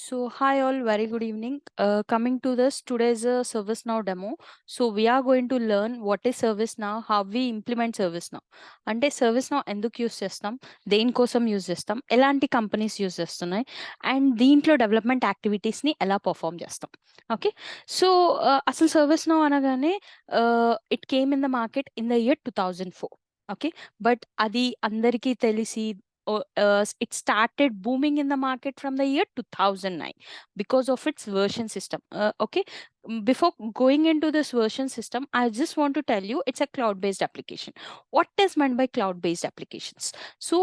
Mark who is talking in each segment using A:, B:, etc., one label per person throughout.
A: So, hi all, very good evening. Coming to this, today's ServiceNow demo. So, we are going to learn what is ServiceNow, how we implement ServiceNow. అంటే ServiceNow ఎందుకు use చేస్తాం, దేనికోసం use చేస్తాం, ఎలాంటి companies use చేస్తున్నాయి, and దీంట్లో development యాక్టివిటీస్ని ఎలా perform చేస్తాం. ఓకే, సో అసలు ServiceNow అనగానే it came in the market in the year 2004. Okay, but అది అందరికీ తెలిసి it started booming in the market from the year 2009 because of its version system. Okay, before going into this version system, I just want to tell you it's a cloud based application. What is meant by cloud based applications? So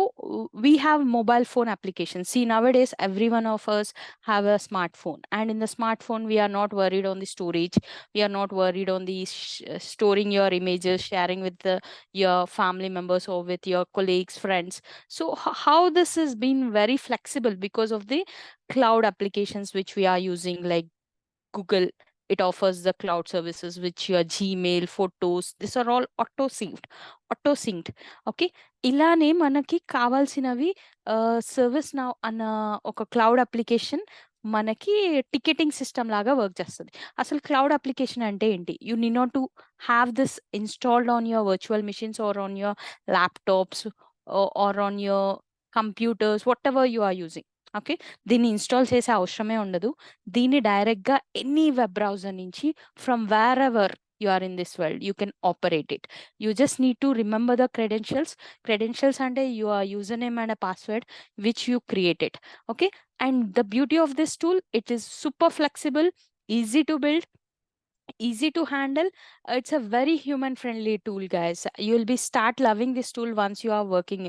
A: we have mobile phone applications. See, nowadays every one of us have a smartphone, and in the smartphone we are not worried on the storage, we are not worried on the storing your images, sharing with your family members or with your colleagues, friends. So how this has been very flexible because of the cloud applications which we are using, like Google. It offers the cloud services which your Gmail, photos, these are all auto synced. Okay, ఇలానే మనకి కావాల్సినవి service now అన్న ఒక cloud application మనకి ticketing system లాగా work చేస్తుంది. అసలు cloud application అంటే ఏంటి? You need not to have this installed on your virtual machines or on your laptops or on your computers, whatever you are using. Okay, దీన్ని install చేసే అవసరమే ఉండదు. దీన్ని డైరెక్ట్గా ఎనీ వెబ్ బ్రౌజర్ నుంచి from wherever you are in this world, you can operate it. You just need to remember the credentials and your username and a password which you created. Okay, and the beauty of this tool, it is super flexible, easy to build, easy to handle. It's a very human friendly tool, guys. You will be start loving this tool once you are working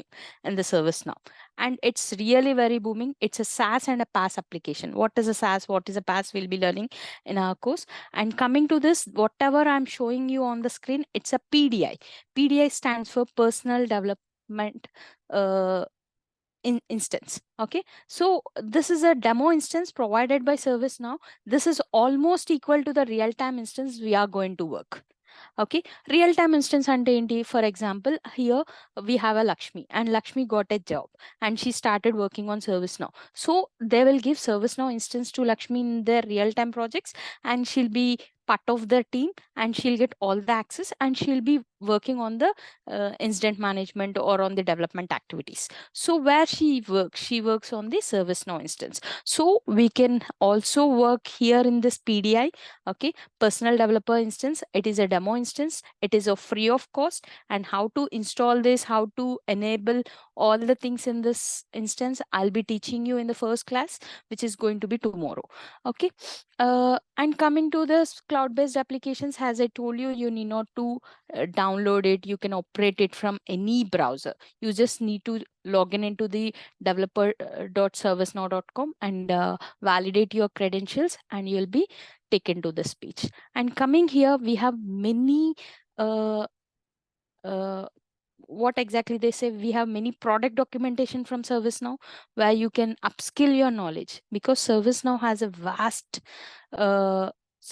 A: in the service now. And it's really very booming. It's a SaaS and a PaaS application. What is a SaaS, what is a PaaS, we'll be learning in our course. And coming to this, whatever I'm showing you on the screen, it's a PDI stands for personal development instance. Okay, so this is a demo instance provided by ServiceNow. This is almost equal to the real-time instance we are going to work. Okay, real-time instance ante enti? For example, here we have a Lakshmi, and Lakshmi got a job and she started working on ServiceNow. So they will give ServiceNow instance to Lakshmi in their real-time projects, and she'll be part of the team, and she'll get all the access, and she'll be working on the incident management or on the development activities. So where she works on the ServiceNow instance. So we can also work here in this PDI. Okay, personal developer instance, it is a demo instance, it is a free of cost. And how to install this, how to enable all the things in this instance, I'll be teaching you in the first class, which is going to be tomorrow. Okay, and coming to this cloud based applications, as I told you, you need not to download it, you can operate it from any browser. You just need to log in into the developer.servicenow.com and validate your credentials, and you'll be taken to this page. And coming here, we have many what exactly they say, we have many product documentation from ServiceNow where you can upskill your knowledge, because ServiceNow has a vast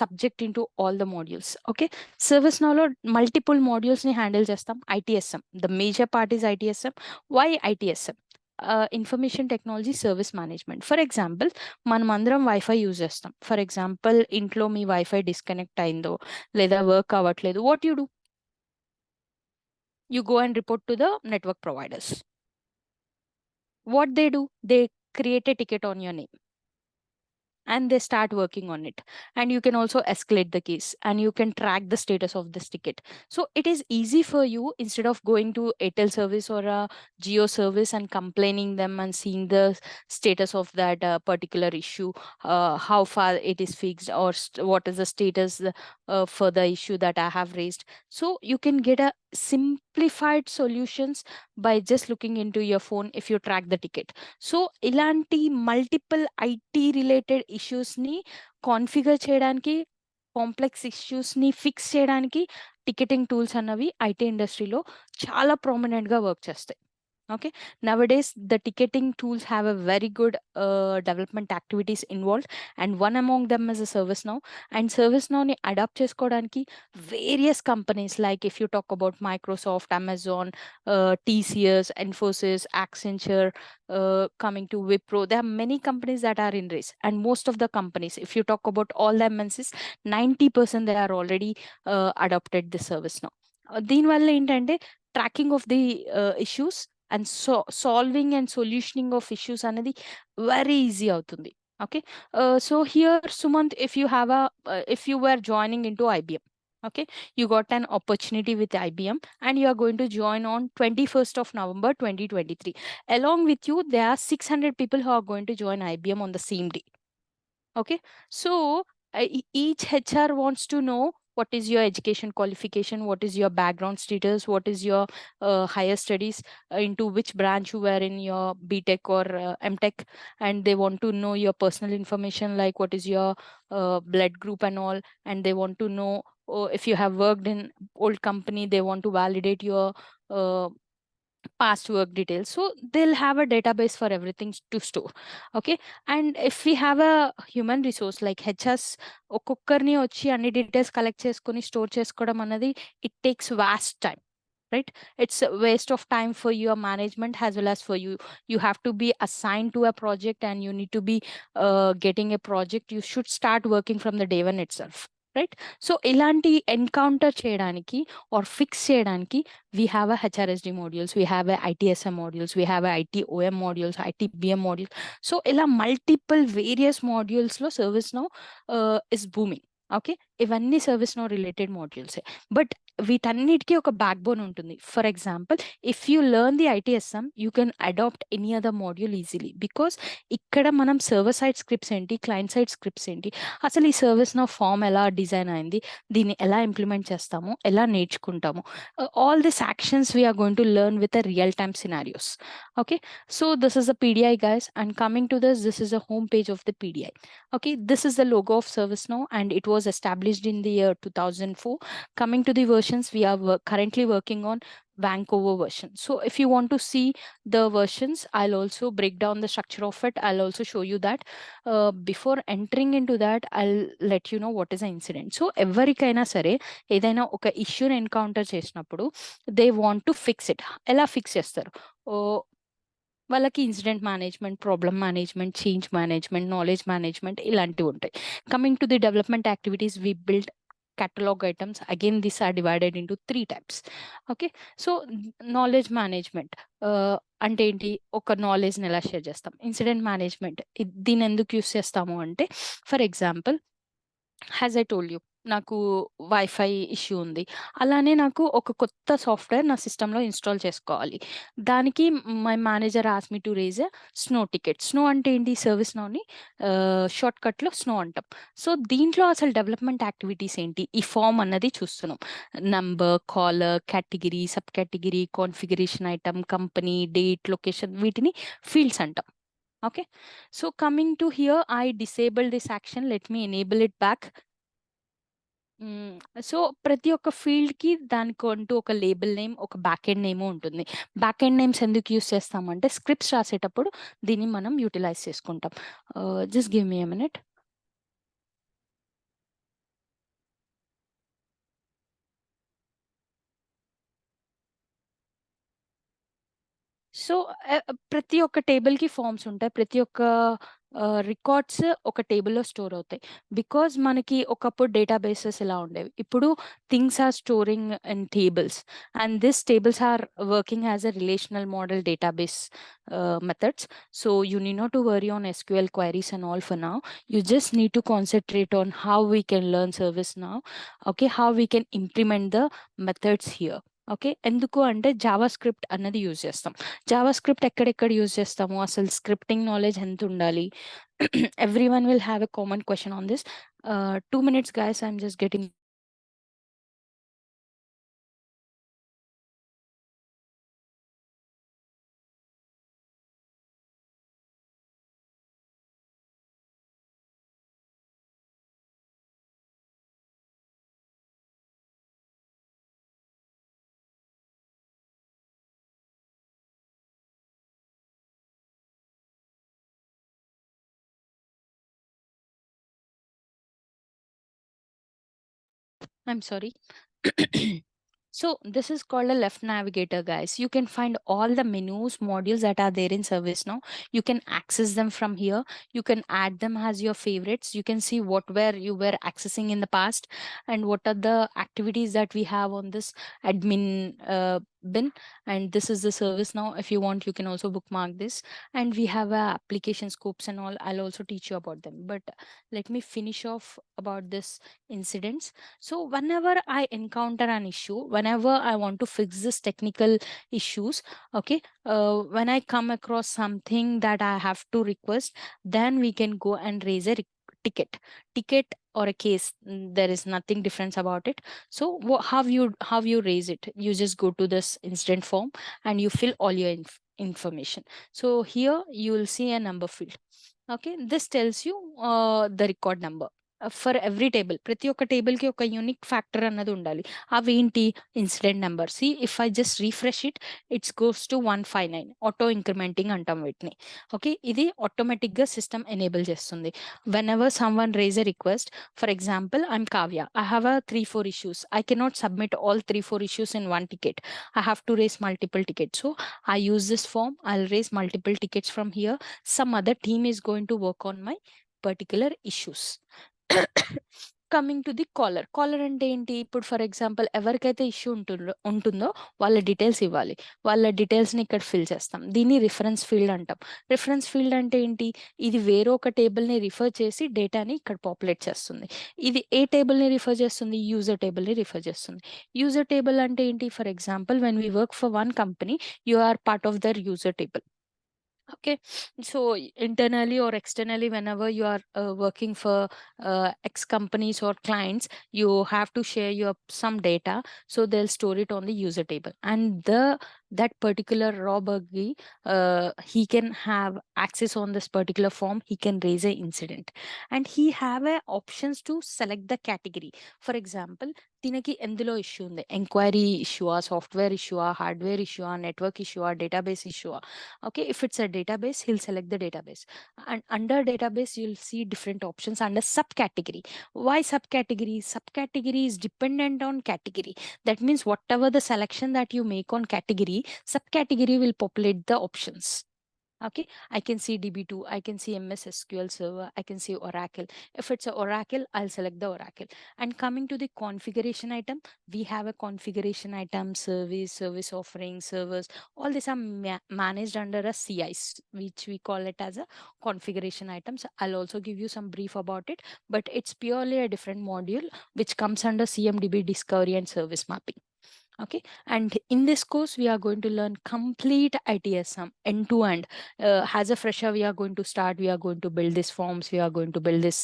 A: subject into all the modules. Okay, ServiceNow lo multiple modules ni handle chestam. ITSM, the major part is ITSM. Why ITSM? Information technology service management. For example, మనం అందరం wifi use చేస్తాం. For example, ఇంట్లో మీ wifi disconnect అయిందో లేదా work అవ్వట్లేదు, what you do? You go and report to the network providers. What they do, they create a ticket on your name and they start working on it, and you can also escalate the case, and you can track the status of this ticket. So it is easy for you, instead of going to Airtel service or a Geo service and complaining them and seeing the status of that particular issue, how far it is fixed, or what is the status for the issue that I have raised. So you can get a simplified solutions by just looking into your phone if you track the ticket. So ఇలాంటి multiple IT related ఇష్యూస్ని configure చేయడానికి, complex ఇష్యూస్ని fix చేయడానికి ticketing tools అన్నవి IT ఇండస్ట్రీలో చాలా ప్రామినెంట్గా work చేస్తాయి. Okay, nowadays the ticketing tools have a very good development activities involved, and one among them is a ServiceNow. And ServiceNow ni adapt cheskodaniki various companies, like if you talk about Microsoft, Amazon, TCS, Infosys, Accenture, coming to Wipro, there are many companies that are in race, and most of the companies, if you talk about all the MNCs, 90% they are already adopted the ServiceNow. దీనివల్ల ఏంటంటే tracking of the issues and solving and solutioning of issues అనేది very easy అవుతుంది. Okay, so here Sumant, if you were joining into IBM, okay, you got an opportunity with IBM and you are going to join on 21st of November 2023. Along with you there are 600 people who are going to join IBM on the same day. Okay, so each HR wants to know what is your education qualification, what is your background status, what is your higher studies, into which branch you were in your BTech or MTech, and they want to know your personal information like what is your blood group and all, and they want to know, if you have worked in old company, they want to validate your uh, past work details. So they'll have a database for everything to store. Okay, and if we have a human resource like hs ఒక్కొక్కరిని వచ్చి అన్ని details collect చేసుకొని store చేసుకోవడం అన్నది it takes vast time, right? It's a waste of time for your management as well as for you. You have to be assigned to a project and you need to be getting a project. You should start working from the day one itself, right? So ఇలాంటి encounter చేయడానికి or fix చేయడానికి we have a HRSD modules, we have a ITSM modules, we have a ITOM modules, ITBM modules. So ఇలా multiple various modules లో ServiceNow is booming. Okay, ఇవన్నీ ServiceNow related మాడ్యూల్సే. But వీటన్నిటికీ ఒక backbone ఉంటుంది. For example, if you learn the ITSM you can adapt any other module easily, because ఇక్కడ మనం server side scripts ఏంటి, క్లయింట్ సైడ్ స్క్రిప్ట్స్ ఏంటి, అసలు ఈ ServiceNow ఫామ్ ఎలా డిజైన్ అయింది, దీన్ని ఎలా ఇంప్లిమెంట్ చేస్తాము, ఎలా నేర్చుకుంటాము, all these actions we are going to learn with a real time scenarios. Okay, so this is the PDI guys, and coming to this is a home page of the PDI. Okay, this is the logo of ServiceNow and it was established in the year 2004. Coming to the versions, we are currently working on Vancouver version. So if you want to see the versions, I'll also break down the structure of it. I'll also show you that. Before entering into that, I'll let you know what is an incident. So ఎవరికైనా సరే ఏదైనా ఒక ఇష్యూని encounter చేసినప్పుడు they want to fix it. ఎలా fix చేస్తారు? వాళ్ళకి incident management, problem management, change management, knowledge management ఇలాంటివి ఉంటాయి. Coming to the development activities, we build catalog items. Again, these are divided into 3 types. Okay, so knowledge management అంటే ఏంటి, ఒక నాలెడ్జ్ని ఎలా షేర్ చేస్తాం. ఇన్సిడెంట్ మేనేజ్మెంట్ దీన్ని ఎందుకు యూస్ చేస్తాము అంటే, for example has I told you, నాకు వైఫై ఇష్యూ ఉంది, అలానే నాకు ఒక కొత్త సాఫ్ట్వేర్ నా సిస్టంలో ఇన్స్టాల్ చేసుకోవాలి. దానికి my manager ask me to raise a snow ticket. Snow అంటే ఏంటి, ServiceNowని షార్ట్ కట్లో స్నో అంటాం. సో దీంట్లో అసలు డెవలప్మెంట్ యాక్టివిటీస్ ఏంటి, ఈ ఫామ్ అన్నది చూస్తున్నాం. Number, caller, category, sub category, configuration item, company, date, location, వీటిని ఫీల్డ్స్ అంటాం. Okay, so coming to here, I disable this action. Let me enable it back. So ప్రతి ఒక్క ఫీల్డ్కి దానికంటూ ఒక లేబుల్ నేమ్, ఒక బ్యాక్ ఎండ్ నేమ్ ఉంటుంది. Back end names ఎందుకు యూస్ చేస్తామంటే స్క్రిప్ట్స్ రాసేటప్పుడు దీన్ని మనం యూటిలైజ్ చేసుకుంటాం. Just give me a minute. So ప్రతి ఒక్క టేబుల్కి ఫామ్స్ ఉంటాయి, ప్రతి ఒక్క రికార్డ్స్ ఒక టేబుల్లో స్టోర్ అవుతాయి. బికాజ్ మనకి ఒకప్పుడు డేటాబేసెస్ ఇలా ఉండేవి, ఇప్పుడు things are storing in tables and this tables are working as a relational model database methods. So you need not to worry on SQL queries and all for now. You just need to concentrate on how we can learn ServiceNow. Okay, how we can implement the methods here. Okay, ఎందుకు అంటే Java script అన్నది use చేస్తాం. Java script ఎక్కడెక్కడ use చేస్తాము, అసలు scripting knowledge ఎంత ఉండాలి, every one will have a common question on this. 2 minutes guys, I'm just getting I'm sorry. So this is called a left navigator, guys. You can find all the menus, modules that are there in ServiceNow. You can access them from here. You can add them as your favorites. You can see what were you were accessing in the past and what are the activities that we have on this admin bin. And this is the ServiceNow. If you want, you can also bookmark this. And we have application scopes and all. I'll also teach you about them. But let me finish off about this incidents. So whenever I encounter an issue, whenever I want to fix this technical issues, okay, when I come across something that I have to request, then we can go and raise a ticket or a case. There is nothing difference about it. So how you raise it? You just go to this incident form and you fill all your information. So here you will see a number field. Okay, this tells you the record number. For every table, ప్రతి ఒక్క టేబుల్కి ఒక unique factor అన్నది ఉండాలి. అవి ఏంటి? Incident number. See if I just refresh it, it's goes to 159. Auto incrementing అంటాం వీటిని. Okay, ఇది ఆటోమేటిక్గా సిస్టమ్ ఎనేబుల్ చేస్తుంది. Whenever someone raise a request, for example I'm Kavya, I have a 3-4 issues. I cannot submit all 3-4 issues in one ticket. I have to raise multiple tickets. So I use this form, I'll raise multiple tickets from here. Some other team is going to work on my particular issues. Coming to the caller అంటే ఏంటి? ఇప్పుడు for example ఎవరికైతే issue ఉంటుందో వాళ్ళ details ఇవ్వాలి. వాళ్ళ డీటెయిల్స్ని ఇక్కడ fill చేస్తాం. దీన్ని రిఫరెన్స్ ఫీల్డ్ అంటాం. రిఫరెన్స్ ఫీల్డ్ అంటే ఏంటి? ఇది వేరొక టేబుల్ని రిఫర్ చేసి డేటాని ఇక్కడ పాపులేట్ చేస్తుంది. ఇది ఏ టేబుల్ని రిఫర్ చేస్తుంది? యూజర్ టేబుల్ని రిఫర్ చేస్తుంది. యూజర్ టేబుల్ అంటే ఏంటి? For example when we work for one company, you are part of their user table. Okay, so internally or externally, whenever you are working for X companies or clients, you have to share your some data, so they'll store it on the user table. And that particular raw buggy, he can have access on this particular form. He can raise a incident, and he have a options to select the category. For example, దీనికి ఎందులో issue ఉంది? Enquiry ఇష్యూవా, సాఫ్ట్వేర్ ఇష్యూవా, హార్డ్వేర్ ఇష్యూవా, నెట్వర్క్ ఇష్యూవా, డేటాబేస్ ఇష్యూవా? Okay, if it's a database, he'll select the database. And under database, you'll see different options under subcategory. Why subcategory? Subcategory is dependent on category. That means whatever the selection that you make on category, subcategory will populate the options. Okay, I can see DB2, I can see MS SQL Server, I can see Oracle. If it's a Oracle, I'll select the Oracle. And coming to the configuration item, we have a configuration item, service offering, servers. All these are managed under a CIs, which we call it as a configuration items. I'll also give you some brief about it, but it's purely a different module which comes under CMDB discovery and service mapping. Okay, and in this course we are going to learn complete ITSM end to end. As a fresher, we are going to start, we are going to build these forms, we are going to build this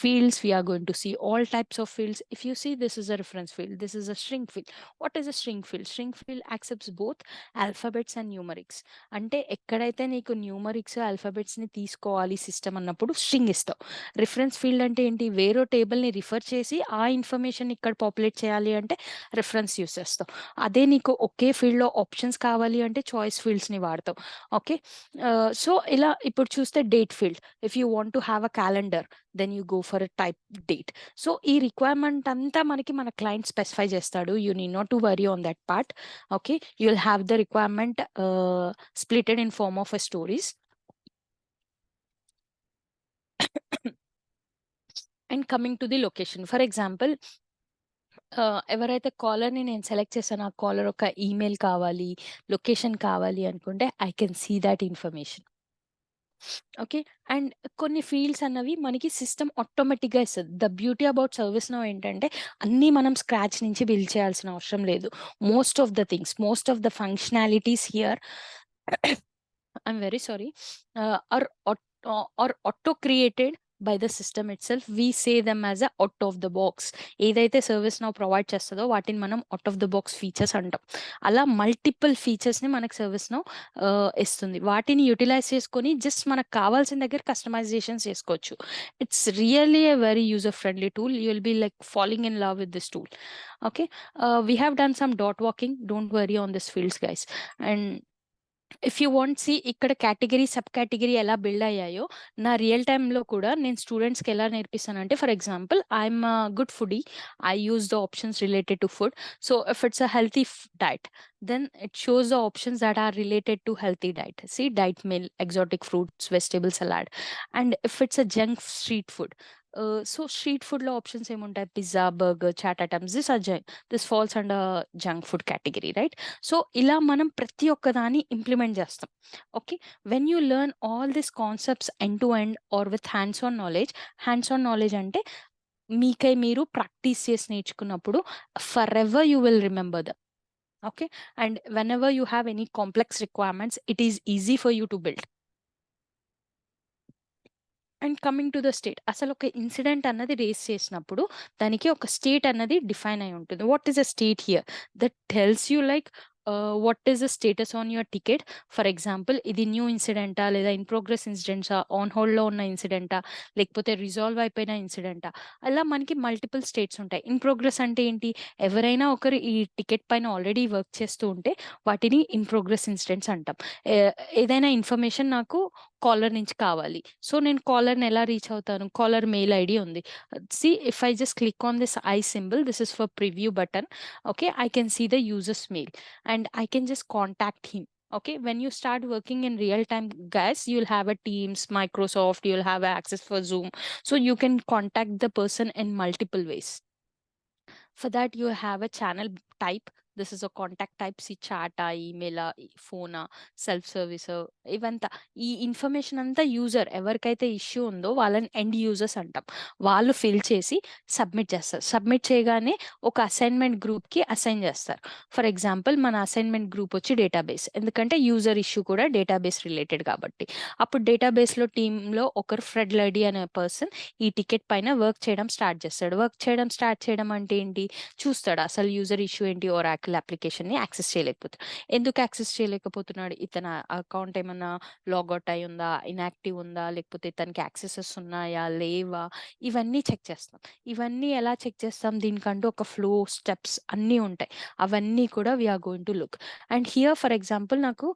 A: fields, we are going to see all types of fields. If you see, this is a reference field, this is a string field. What is a string field? String field accepts both alphabets and numerics. అంటే ఎక్కడైతే నీకు numerics alphabets ని తీసుకోవాలి system అన్నప్పుడు string ఇస్తావు. Reference field అంటే ఏంటి? వేరే టేబుల్ ని రిఫర్ చేసి ఆ ఇన్ఫర్మేషన్ ఇక్కడ పాపులేట్ చేయాలి అంటే రిఫరెన్స్ యూస్ చేస్తావు. అదే నీకు ఒకే ఫీల్డ్లో ఆప్షన్స్ కావాలి అంటే చాయిస్ ఫీల్డ్స్ని వాడతావు. ఓకే, సో ఇలా ఇప్పుడు చూస్తే date field, if you want to have a calendar, then you go for a type date. So ఈ రిక్వైర్మెంట్ అంతా మనకి మన క్లయింట్ స్పెసిఫై చేస్తాడు. You need not to worry on that part. Okay, you will have the requirement splitted in form of a stories. And coming to the location, for example ఎవరైతే కాలర్ని నేను select చేశాను, ఆ caller ఒక email కావాలి, location కావాలి అనుకుంటే I can see that information. Okay, and కొన్ని ఫీల్డ్స్ అన్నవి మనకి సిస్టమ్ ఆటోమేటిక్గా ఇస్తుంది. ద బ్యూటీ అబౌట్ ServiceNow ఏంటంటే అన్నీ మనం స్క్రాచ్ నుంచి బిల్డ్ చేయాల్సిన అవసరం లేదు. Most of the things, most of the functionalities here, I'm very sorry, are auto created by the system itself. We say them as a out of the box. ఏదైతే ServiceNow provide చేస్తుందో వాటిని మనం out of the box features అంటాం. అలా multiple ఫీచర్స్ని మనకు ServiceNow ఇస్తుంది. వాటిని utilise చేసుకొని జస్ట్ మనకు కావాల్సిన దగ్గర కస్టమైజేషన్స్ చేసుకోవచ్చు. It's really a very user friendly tool. You will be like following in love with this tool. Okay, we have done some dot walking. Don't worry on this fields, guys. And if you want see ఇక్కడ category, sub category ఎలా build అయ్యాయో, నా real టైమ్‌లో కూడా నేను స్టూడెంట్స్‌కి ఎలా నేర్పిస్తానంటే, for example I'm a good foodie. I use the options related to food. So, if it's a healthy diet, then it shows the options that are related to healthy diet. See, diet meal, exotic fruits, vegetable salad. And if it's a junk street food, so street food లో options ఏముంటాయి? Pizza, burger, chaat items. This falls under junk food category, right? So ఇలా మనం ప్రతి ఒక్కదాన్ని implement చేస్తాం. Okay, when you learn all this concepts end to end or with hands on knowledge అంటే మీకై మీరు ప్రాక్టీస్ చేసి నేర్చుకున్నప్పుడు forever you will remember them. Okay, and whenever you have any complex requirements, it is easy for you to build. And coming to the state, అసలు ఒక incident అన్నది race చేసినప్పుడు దానికి ఒక స్టేట్ అన్నది డిఫైన్ అయి ఉంటుంది. What is a state here? That tells you like what is the status on your ticket. For example, ఇది న్యూ ఇన్సిడెంటా, లేదా ఇన్ ప్రోగ్రెస్ ఇన్సిడెంట్సా, ఆన్ హోల్డ్లో ఉన్న ఇన్సిడెంటా, లేకపోతే రిజాల్వ్ అయిపోయిన ఇన్సిడెంటా. అలా మనకి మల్టిపుల్ స్టేట్స్ ఉంటాయి. ఇన్ ప్రోగ్రెస్ అంటే ఏంటి? ఎవరైనా ఒకరు ఈ టికెట్ పైన ఆల్రెడీ వర్క్ చేస్తూ ఉంటే వాటిని ఇన్ ప్రోగ్రెస్ ఇన్సిడెంట్స్ అంటాం. ఏదైనా ఇన్ఫర్మేషన్ నాకు కాలర్ నుంచి కావాలి. సో నేను కాలర్‌ని ఎలా రీచ్ అవుతాను? కాలర్ మెయిల్ ఐడీ ఉంది. See, if I just click on this I symbol, this is for preview button. Okay, I can see the user's mail and I can just contact him. Okay, when you start working in real time, guys, you'll have a Teams, Microsoft, you'll have access for Zoom. So you can contact the person in multiple ways. For that, you have a channel type. This is a contact type. See, chat, email, phone, self service. ఇవంతా ఈ information అంతా user ఎవరికైతే issue ఉందో వాళ్ళని end users అంటాం. వాళ్ళు fill చేసి submit చేస్తారు. సబ్మిట్ చేయగానే ఒక అసైన్మెంట్ గ్రూప్కి అసైన్ చేస్తారు. ఫర్ ఎగ్జాంపుల్, మన అసైన్మెంట్ గ్రూప్ వచ్చి డేటాబేస్, ఎందుకంటే యూజర్ ఇష్యూ కూడా డేటాబేస్ రిలేటెడ్ కాబట్టి. అప్పుడు డేటాబేస్లో టీంలో ఒకరు ఫ్రెడ్ లైడీ అనే పర్సన్ ఈ టికెట్ పైన వర్క్ చేయడం స్టార్ట్ చేస్తాడు. వర్క్ చేయడం అంటే ఏంటి? చూస్తాడు అసలు యూజర్ ఇష్యూ ఏంటి, ఒరాకిల్ అప్లికేషన్ని యాక్సెస్ చేయలేకపోతాడు. ఎందుకు యాక్సెస్ చేయలేకపోతున్నాడు? ఇతని అకౌంట్ ఏమన్నా లాగౌట్ అయి ఉందా, ఇన్యాక్టివ్ ఉందా, లేకపోతే ఇతనికి యాక్సెసెస్ ఉన్నాయా, లేవా, ఇవన్నీ చెక్ చేస్తాం. ఇవన్నీ ఎలా చెక్ చేస్తాం? దీనికంటూ ఒక ఫ్లో, స్టెప్స్ అన్నీ ఉంటాయి. అవన్నీ కూడా we are going to look. And here for example, నాకు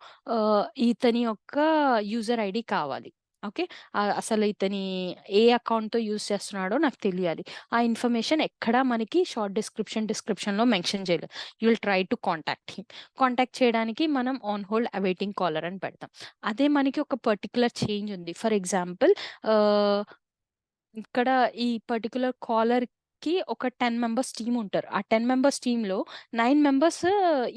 A: ఇతని యొక్క యూజర్ ఐడి కావాలి. ఓకే, అసలు ఇతని ఏ అకౌంట్‌తో యూజ్ చేస్తున్నాడో నాకు తెలియాలి. ఆ ఇన్ఫర్మేషన్ ఎక్కడా మనకి షార్ట్ డిస్క్రిప్షన్‌లో మెన్షన్ చేయలేదు. You will try to contact him. Contact చేయడానికి మనం ఆన్ హోల్డ్ అవైటింగ్ కాలర్ అని పెడతాం. అదే మనకి ఒక పర్టిక్యులర్ చేంజ్ ఉంది. ఫర్ ఎగ్జాంపుల్, ఆహ్, ఇక్కడ ఈ పర్టిక్యులర్ కాలర్‌కి ఒక 10 మెంబర్స్ టీమ్ ఉంటారు. ఆ 10 మెంబర్స్ టీమ్‌లో 9 మెంబర్స్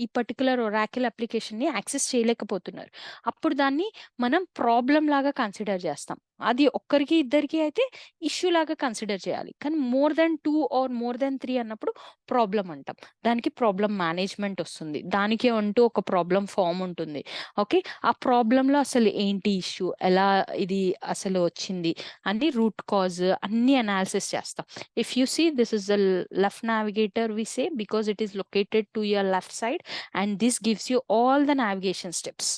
A: ఈ పర్టిక్యులర్ ఒరాకిల్ అప్లికేషన్‌ని యాక్సెస్ చేయలేకపోతున్నారు. అప్పుడు దాన్ని మనం ప్రాబ్లమ్ లాగా కన్సిడర్ చేస్తాం. అది ఒక్కరికి, ఇద్దరికి అయితే ఇష్యూ లాగా కన్సిడర్ చేయాలి. కానీ more than 2 or more than 3 అన్నప్పుడు ప్రాబ్లమ్ అంటాం. దానికి ప్రాబ్లమ్ మేనేజ్‌మెంట్ వస్తుంది. దానికి అంటూ ఒక ప్రాబ్లమ్ ఫార్మ్ ఉంటుంది. ఓకే, ఆ ప్రాబ్లమ్‌లో అసలు ఏంటి ఇష్యూ, ఎలా ఇది అసలు వచ్చింది అని రూట్ కాజ్ అన్నీ అనాలిసిస్ చేస్తాం. If you see, this is the left navigator we say, because it is located to your left side and this gives you all the navigation steps.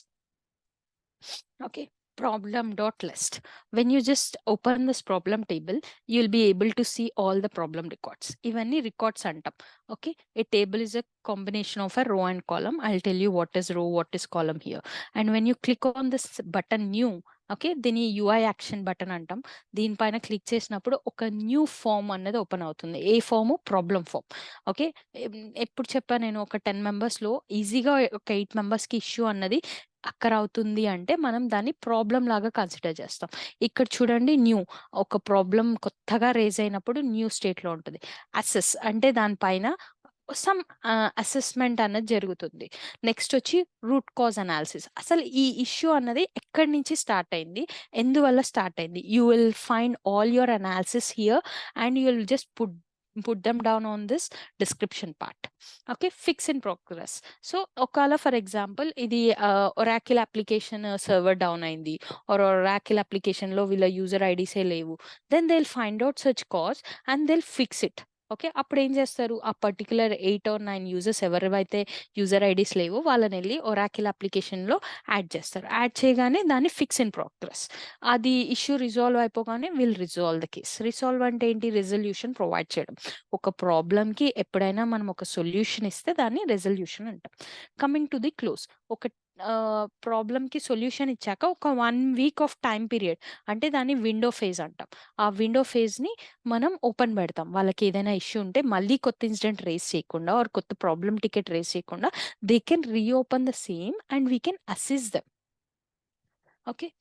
A: Okay, problem.list. When you just open this problem table, you'll be able to see all the problem records. Ivanni records antam. Okay, a table is a combination of a row and column. I'll tell you what is row, what is column here. And when you click on this button new, okay, దీని UI action button అంటాం. దీనిపైన click చేసినప్పుడు ఒక new form అన్నది open అవుతుంది. ఏ form? Problem form. Okay, ఎప్పుడు చెప్పాను నేను, ఒక 10 మెంబర్స్లో ఈజీగా ఒక 8 మెంబర్స్కి ఇష్యూ అన్నది అక్కర అవుతుంది అంటే మనం దాన్ని ప్రాబ్లమ్ లాగా కన్సిడర్ చేస్తాం. ఇక్కడ చూడండి, న్యూ, ఒక ప్రాబ్లమ్ కొత్తగా రేజ్ అయినప్పుడు న్యూ స్టేట్‌లో ఉంటుంది. అసెస్ అంటే దానిపైన సమ్ అసెస్మెంట్ అన్నది జరుగుతుంది. నెక్స్ట్ వచ్చి రూట్ కాజ్ అనాలిసిస్. అసలు ఈ ఇష్యూ అన్నది ఎక్కడి నుంచి స్టార్ట్ అయింది, ఎందువల్ల స్టార్ట్ అయింది. You will find all your analysis here and you will just put them down on this description part. Okay, fix in progress. So ఒకవేళ ఫర్ ఎగ్జాంపుల్ ఇది ఒరాకిల్ అప్లికేషన్ సర్వర్ డౌన్ అయింది, or Oracle అప్లికేషన్‌లో వీళ్ళ user ఐడీసే లేవు, then they will find out such cause and they will fix it. Okay, అప్పుడు ఏం చేస్తారు? ఆ పర్టిక్యులర్ 8 ఆర్ 9 యూజర్స్ ఎవరివైతే యూజర్ ఐడీస్ లేవో వాళ్ళని వెళ్ళి ఒరాకిల్ అప్లికేషన్‌లో యాడ్ చేస్తారు. యాడ్ చేయగానే దాన్ని ఫిక్స్ ఇన్ ప్రోగ్రెస్. అది ఇష్యూ రిజాల్వ్ అయిపోగానే will resolve the case. Resolve అంటే ఏంటి? రెజల్యూషన్ ప్రొవైడ్ చేయడం. ఒక ప్రాబ్లమ్‌కి ఎప్పుడైనా మనం ఒక సొల్యూషన్ ఇస్తే దాన్ని రెజల్యూషన్ అంటాం. కమింగ్ టు ది క్లోజ్, ఒక ప్రాబ్లమ్‌కి సొల్యూషన్ ఇచ్చాక ఒక 1 వీక్ ఆఫ్ టైమ్ పీరియడ్ అంటే దాన్ని విండో ఫేజ్ అంటాం. ఆ విండో ఫేజ్‌ని మనం ఓపెన్ పెడతాం. వాళ్ళకి ఏదైనా ఇష్యూ ఉంటే మళ్ళీ కొత్త ఇన్సిడెంట్ రేజ్ చేయకుండా ఆర్ కొత్త ప్రాబ్లమ్ టికెట్ రేజ్ చేయకుండా they can reopen the same and we can assist them. Okay.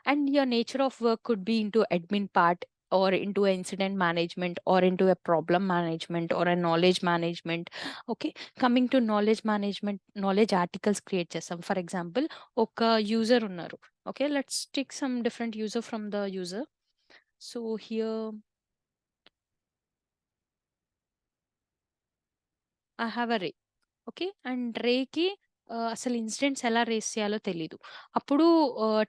A: And your nature of work could be into admin part or into a incident management or into a problem management or a knowledge management. Okay, coming to knowledge management, knowledge articles create chestam. For example, oka user unnaru. Okay, let's take some different user from the user. So here I have a ray. Okay. And రేకి అసలు incidents ఎలా race చేయాలో తెలీదు. అప్పుడు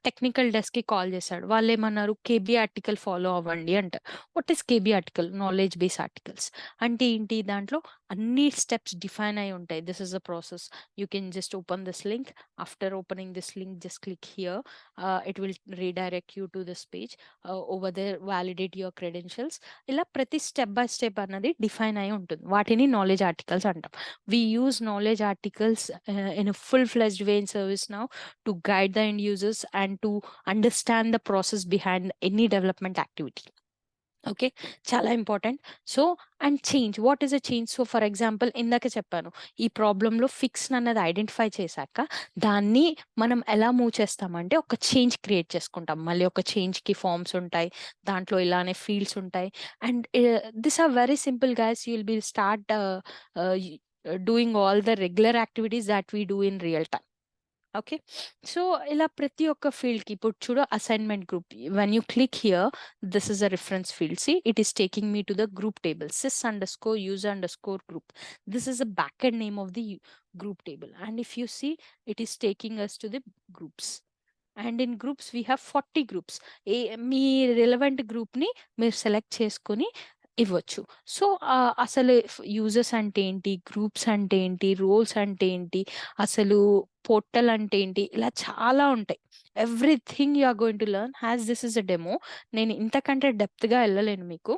A: technical డెస్క్‌కి call చేశాడు. వాళ్ళేమన్నారు, "KB article follow అవ్వండి" అంటారు. What is KB article? Knowledge base articles. అంటే ఏంటి? దాంట్లో అన్ని స్టెప్స్ డిఫైన్ అయ్యి ఉంటాయి. This is the process. You can just open this link. After opening this link just click here. It will redirect you to this page. Over there validate your credentials. ఇలా ప్రతి step by step అన్నది define అయ్యి ఉంటుంది. వాటిని knowledge articles అంటాం. We use knowledge articles in a full-fledged way in ServiceNow to guide the end users and to understand the process behind any development activity. Okay. చాలా important. So, and change. What is a change? So, for example ఇందాక చెప్పాను. ఈ ప్రాబ్లమ్‌లో fix అన్నది identify చేశాక, దాన్ని మనం ఎలా move చేస్తామంటే, ఒక చేంజ్ క్రియేట్ చేసుకుంటాం. మళ్ళీ ఒక చేంజ్‌కి ఫార్మ్స్ ఉంటాయి. దాంట్లో ఇలానే ఫీల్డ్స్ ఉంటాయి. And this are very simple guys. You will be start doing all the regular activities that we do in real time. Okay. So, ఇలా ప్రతి ఒక్క ఫీల్డ్‌కి ఇప్పుడు చూడు assignment group. When you click here, this is a reference field. See it is taking me to the group table. sys_user_group. This is a backend name of the group table. And if you see, it is taking us to the groups. And in groups we have 40 groups. మీ relevant గ్రూప్‌ని మీరు select చేసుకొని ఇవ్వచ్చు. So, అసలు users అంటే ఏంటి? Groups అంటే ఏంటి? రోల్స్ అంటే ఏంటి? అసలు పోర్టల్ అంటే ఏంటి? ఇలా చాలా ఉంటాయి. Everything you are going to learn as this is a demo. నేను ఇంతకంటే డెప్త్‌గా ఎళ్ళలేను మీకు.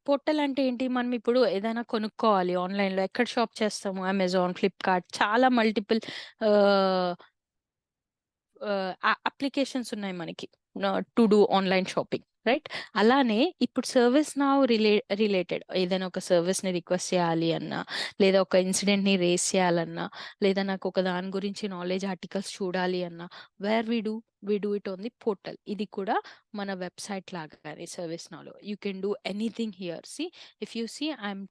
A: పోర్టల్ అంటే ఏంటి? మనం ఇప్పుడు ఏదైనా కొనుక్కోవాలి ఆన్‌లైన్‌లో ఎక్కడ షాప్ చేస్తాము? అమెజాన్, ఫ్లిప్‌కార్ట్ చాలా మల్టిపుల్ ఆహ్ అప్లికేషన్స్ ఉన్నాయి మనకి to do online shopping, right? అలానే ఇప్పుడు సర్విస్ నౌ రిలేటెడ్ ఏదైనా ఒక సర్విస్‌ని రిక్వెస్ట్ చేయాలి అన్నా, లేదా ఒక ఇన్సిడెంట్‌ని రేజ్ చేయాలన్నా, లేదా నాకు ఒక దాని గురించి నాలెడ్జ్ ఆర్టికల్స్ చూడాలి అన్నా, where we do it on the portal. ఇది కూడా మన వెబ్‌సైట్ లాగానే సర్విస్ నౌలో. You can do anything here. If you see I'm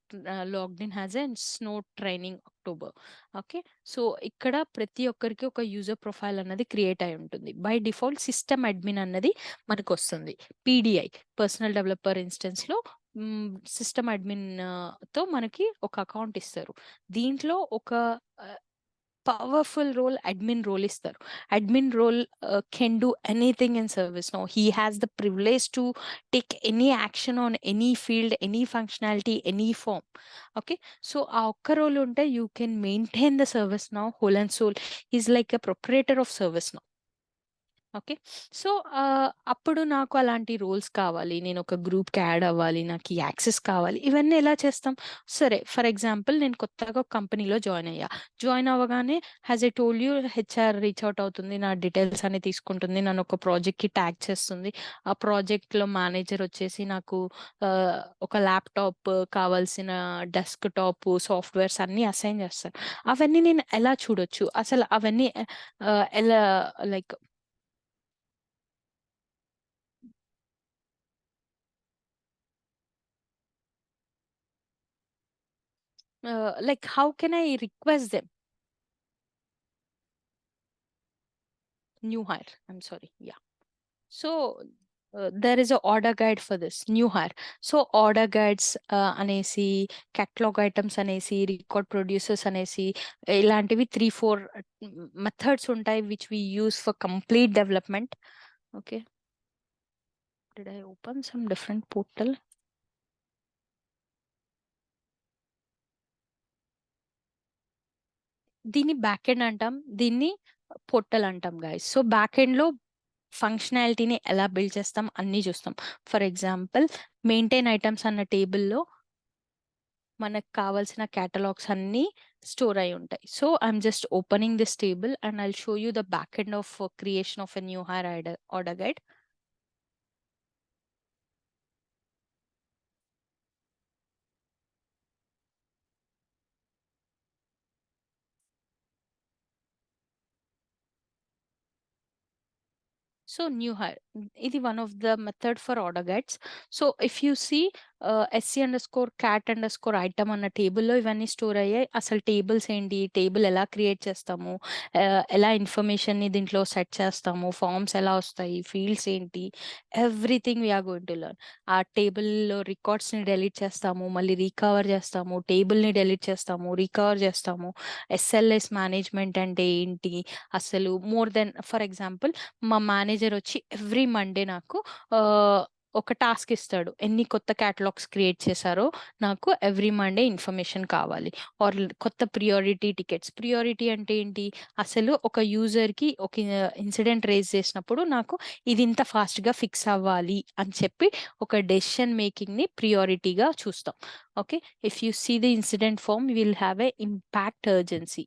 A: logged in as a snow training October. Okay. So, ఇక్కడ ప్రతి ఒక్కరికి ఒక యూజర్ ప్రొఫైల్ అన్నది క్రియేట్ అయి ఉంటుంది. బై డిఫాల్ట్ సిస్టమ్ అడ్మిన్ అన్నది మనకొస్తుంది. పీడీఐ పర్సనల్ డెవలపర్ ఇన్స్టెన్స్‌లో సిస్టమ్ అడ్మిన్ తో మనకి ఒక అకౌంట్ ఇస్తారు. దీంట్లో ఒక ah, powerful role admin role ఇస్తారు. Admin role can do anything in ServiceNow. He has the privilege to take any action on any field, any functionality, any form. Okay. So, ఆ ఒక్క role ఉంటే you can maintain the ServiceNow whole and sole. He is like a proprietor of ServiceNow. Okay. So, అప్పుడు నాకు అలాంటి roles కావాలి. నేనొక గ్రూప్‌కి add అవ్వాలి. నాకు ఈ యాక్సెస్ కావాలి. ఇవన్నీ ఎలా చేస్తాం? సరే, ఫర్ ఎగ్జాంపుల్ నేను కొత్తగా ఒక కంపెనీలో జాయిన్ అయ్యా. జాయిన్ అవ్వగానే as I told you HR reach out అవుతుంది. నా డీటెయిల్స్ అన్ని తీసుకుంటుంది. నన్ను ఒక ప్రాజెక్ట్‌కి ట్యాగ్ చేస్తుంది. ఆ ప్రాజెక్ట్‌లో మేనేజర్ వచ్చేసి నాకు ఒక ల్యాప్‌టాప్ కావాల్సిన డెస్క్‌టాప్, సాఫ్ట్‌వేర్స్ అన్నీ అసైన్ చేస్తారు. అవన్నీ నేను ఎలా చూడొచ్చు? అసలు అవన్నీ ఎలా like like how can I request them? New hire. I'm sorry. Yeah. So there is a order guide for this new hire. So order guides అనేసి catalog items అనేసి record producers అనేసి ఇలాంటివి 3-4 methods ఉంటాయి which we use for complete development. Okay. Did I open some different portal? దీన్ని back end అంటాం. దీన్ని portal అంటాం guys. So back ఎండ్‌లో ఫంక్షనాలిటీని ఎలా బిల్డ్ చేస్తాం అన్నీ చూస్తాం. ఫర్ ఎగ్జాంపుల్ మెయింటైన్ ఐటెమ్స్ అన్న టేబుల్‌లో మనకు కావాల్సిన క్యాటలాగ్స్ అన్నీ స్టోర్ అయి ఉంటాయి. So I'm just opening this table and I'll show you the back end of creation of a new hire order guide. So new hire, ఇది one of the method for order guides. So if you see sc_cat_item అన్న టేబుల్లో ఇవన్నీ store అయ్యాయి. అసలు tables ఏంటి, table ఎలా create చేస్తాము, ఎలా ఇన్ఫర్మేషన్ని దీంట్లో సెట్ చేస్తాము, ఫార్మ్స్ ఎలా వస్తాయి, ఫీల్డ్స్ ఏంటి, everything we are going to learn. ఆ టేబుల్లో రికార్డ్స్ని డెలీట్ చేస్తాము, మళ్ళీ రీకవర్ చేస్తాము, టేబుల్ని డెలీట్ చేస్తాము, రీకవర్ చేస్తాము, ఎస్ఎల్ఎస్ మేనేజ్మెంట్ అంటే ఏంటి, అసలు మోర్ దెన్ ఫర్ ఎగ్జాంపుల్ మా మేనేజర్ వచ్చి ఎవ్రీ మండే నాకు ఒక టాస్క్ ఇస్తాడు. ఎన్ని కొత్త క్యాటలాగ్స్ క్రియేట్ చేశారో నాకు ఎవ్రీ మండే ఇన్ఫర్మేషన్ కావాలి. ఆర్ కొత్త ప్రియారిటీ టికెట్స్. ప్రియారిటీ అంటే ఏంటి, అసలు ఒక యూజర్కి ఒక ఇన్సిడెంట్ రేజ్ చేసినప్పుడు నాకు ఇది ఇంత ఫాస్ట్గా ఫిక్స్ అవ్వాలి అని చెప్పి ఒక డెసిషన్ మేకింగ్ని ప్రియారిటీగా చూస్తాం. Okay, if you see the incident form will have a impact urgency.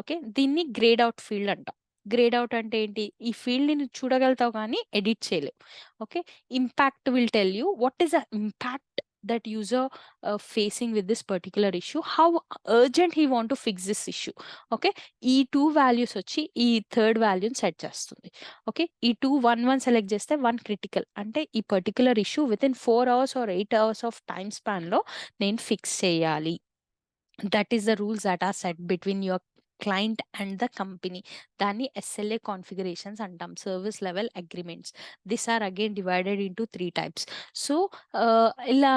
A: Okay, దీన్ని గ్రేడ్ అవుట్ ఫీల్డ్ అంటాం. గ్రేడ్ అవుట్ అంటే ఏంటి, ఈ ఫీల్డ్ని నువ్వు చూడగలుగుతావు కానీ ఎడిట్ చేయలేవు. Okay, impact will tell you what is the impact that user facing with this particular issue, how urgent he want to fix this issue. Okay, ఈ టూ వాల్యూస్ వచ్చి ఈ థర్డ్ వాల్యూని సెట్ చేస్తుంది. ఓకే, ఈ two one select చేస్తే one critical అంటే ఈ particular issue with in 4 hours or 8 hours of time స్పాన్లో నేను ఫిక్స్ చేయాలి. That is the rules that are set between your client and the company. దాన్ని SLA configurations అంటాం, service level agreements. These are again divided into 3 types. So ఇలా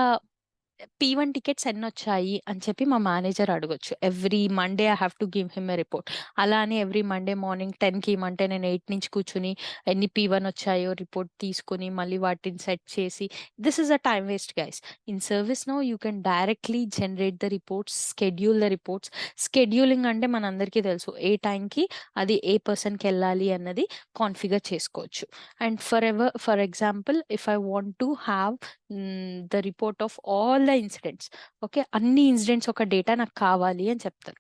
A: P1 tickets ఎన్నొచ్చాయి అని చెప్పి మా manager అడగొచ్చు. Every Monday I have to give him a report. అలా అని every Monday morning 10కి ఇమ్మంటే నేను 8 నుంచి కూర్చుని ఎన్ని P1 వచ్చాయో రిపోర్ట్ తీసుకొని మళ్ళీ వాటిని సెట్ చేసి, this is a time waste guys. In ServiceNow you can directly generate the reports, schedule the reports. Scheduling అంటే మనందరికీ తెలుసు, ఏ టైంకి అది ఏ పర్సన్కి వెళ్ళాలి అన్నది కాన్ఫిగర్ చేసుకోవచ్చు. And for example if I want to have the report of all the incidents. Okay, అన్ని ఇన్సిడెంట్స్ ఒక డేటా నాకు కావాలి అని చెప్తారు.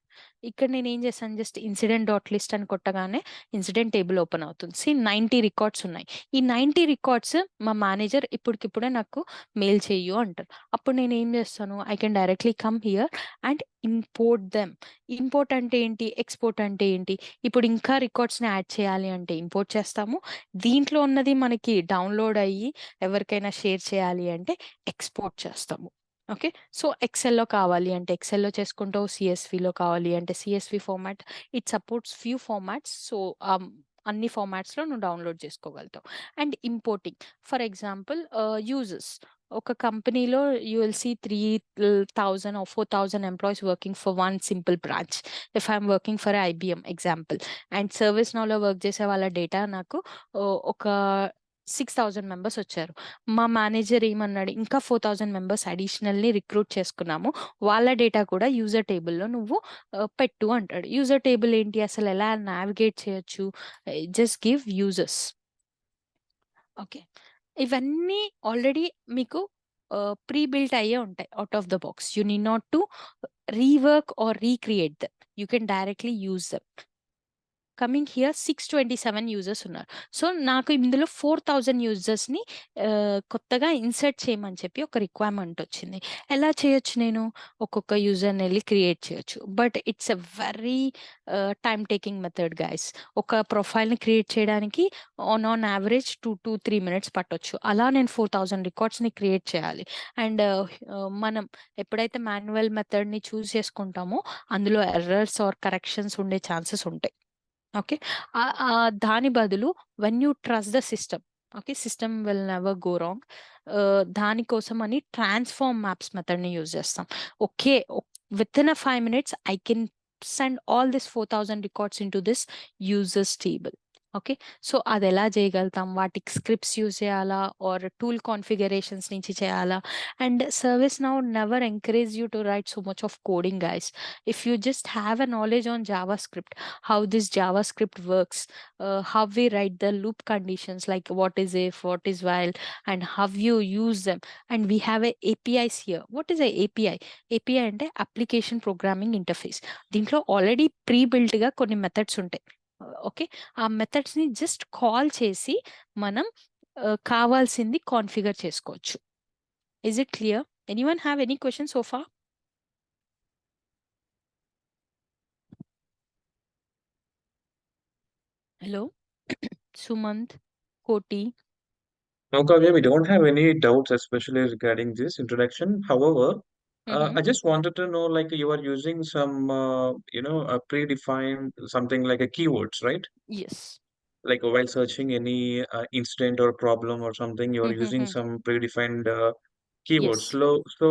A: ఇక్కడ నేను ఏం చేస్తాను, జస్ట్ ఇన్సిడెంట్ డాట్ లిస్ట్ అని కొట్టగానే ఇన్సిడెంట్ టేబుల్ ఓపెన్ అవుతుంది. 90 రికార్డ్స్ ఉన్నాయి. ఈ 90 రికార్డ్స్ మా మేనేజర్ ఇప్పటికిప్పుడే నాకు మెయిల్ చేయు అంటారు. అప్పుడు నేను ఏం చేస్తాను, I can directly come here and import them. Import అంటే ఏంటి, ఎక్స్పోర్ట్ అంటే ఏంటి. ఇప్పుడు ఇంకా రికార్డ్స్ని యాడ్ చేయాలి అంటే ఇంపోర్ట్ చేస్తాము. దీంట్లో ఉన్నది మనకి డౌన్లోడ్ అయ్యి ఎవరికైనా షేర్ చేయాలి అంటే ఎక్స్పోర్ట్ చేస్తాము. ఓకే, సో ఎక్సెల్లో కావాలి అంటే ఎక్సెల్లో చేసుకుంటావు, సిఎస్విలో కావాలి అంటే CSV format. It supports few formats. So అన్ని ఫార్మాట్స్లో నువ్వు డౌన్లోడ్ చేసుకోగలుగుతావు. And importing, for example users. ఒక కంపెనీలో you will see 3,000 or 4,000 employees working for one simple branch. If I'm working for IBM example, and ServiceNowలో వర్క్ చేసే వాళ్ళ data నాకు ఒక 6,000 మెంబర్స్ వచ్చారు. మా మేనేజర్ ఏమన్నాడు, ఇంకా 4,000 మెంబర్స్ అడిషనల్ని రిక్రూట్ చేసుకున్నాము, వాళ్ళ డేటా కూడా యూజర్ టేబుల్లో నువ్వు పెట్టు అంటాడు. యూజర్ టేబుల్ ఏంటి, అసలు ఎలా నావిగేట్ చేయొచ్చు, జస్ట్ గివ్ యూజర్స్. ఓకే, ఇవన్నీ ఆల్రెడీ మీకు ప్రీ బిల్ట్ అయ్యే ఉంటాయి out of the box. You need not to rework or recreate them, you can directly use them. Coming here 627 users ఉన్నారు. సో నాకు ఇందులో 4,000 యూజర్స్ని కొత్తగా ఇన్సర్ట్ చేయమని చెప్పి ఒక రిక్వైర్మెంట్ వచ్చింది. ఎలా చేయొచ్చు, నేను ఒక్కొక్క యూజర్ని వెళ్ళి క్రియేట్ చేయొచ్చు. But it's a very time taking method guys. ఒక ప్రొఫైల్ని క్రియేట్ చేయడానికి ఆన్ యావరేజ్ 2 to 3 minutes పట్టొచ్చు. అలా నేను 4,000 రికార్డ్స్ని క్రియేట్ చేయాలి. అండ్ మనం ఎప్పుడైతే మాన్యువల్ మెథడ్ని చూస్ చేసుకుంటామో అందులో ఎర్రర్స్ ఆర్ కరెక్షన్స్ ఉండే ఛాన్సెస్ ఉంటాయి. ఓకే, దాని బదులు when you trust the system, okay, system will never go wrong. దానికోసం అని ట్రాన్స్ఫార్మ్ మ్యాప్స్ మెథడ్ని యూజ్ చేస్తాం. Okay, with in a 5 minutes I can send all this 4,000 records into this users table. Okay. So, అదెలా చేయగలుగుతాం? వాటికి scripts use చేయాలా? Are tool configurations నుంచి చేయాలా? And service now never encourage you to right so much of coding guys. If you just have a knowledge on JavaScript, how this JavaScript works, how we write the loop conditions, like what is if, what is while, and how you use them. And we have a APIs here. What is a API? API అంటే application programming interface. దీంట్లో already pre బిల్ట్‌గా కొన్ని methods ఉంటాయి. Okay. ఆ మెథడ్స్‌ని just call చేసి మనం కావాల్సింది configure చేసుకోవచ్చు. Is it clear? Anyone have any question so far? Hello, Sumant, Koti.
B: No, Kavya, we don't have any doubts, especially regarding this introduction. However,
A: Mm-hmm.
B: I just wanted to know, like, you are using some, a predefined something like a keywords, right?
A: Yes.
B: Like while searching any incident or problem or something, you are using
A: Mm-hmm.
B: some predefined keywords.
A: Yes.
B: So,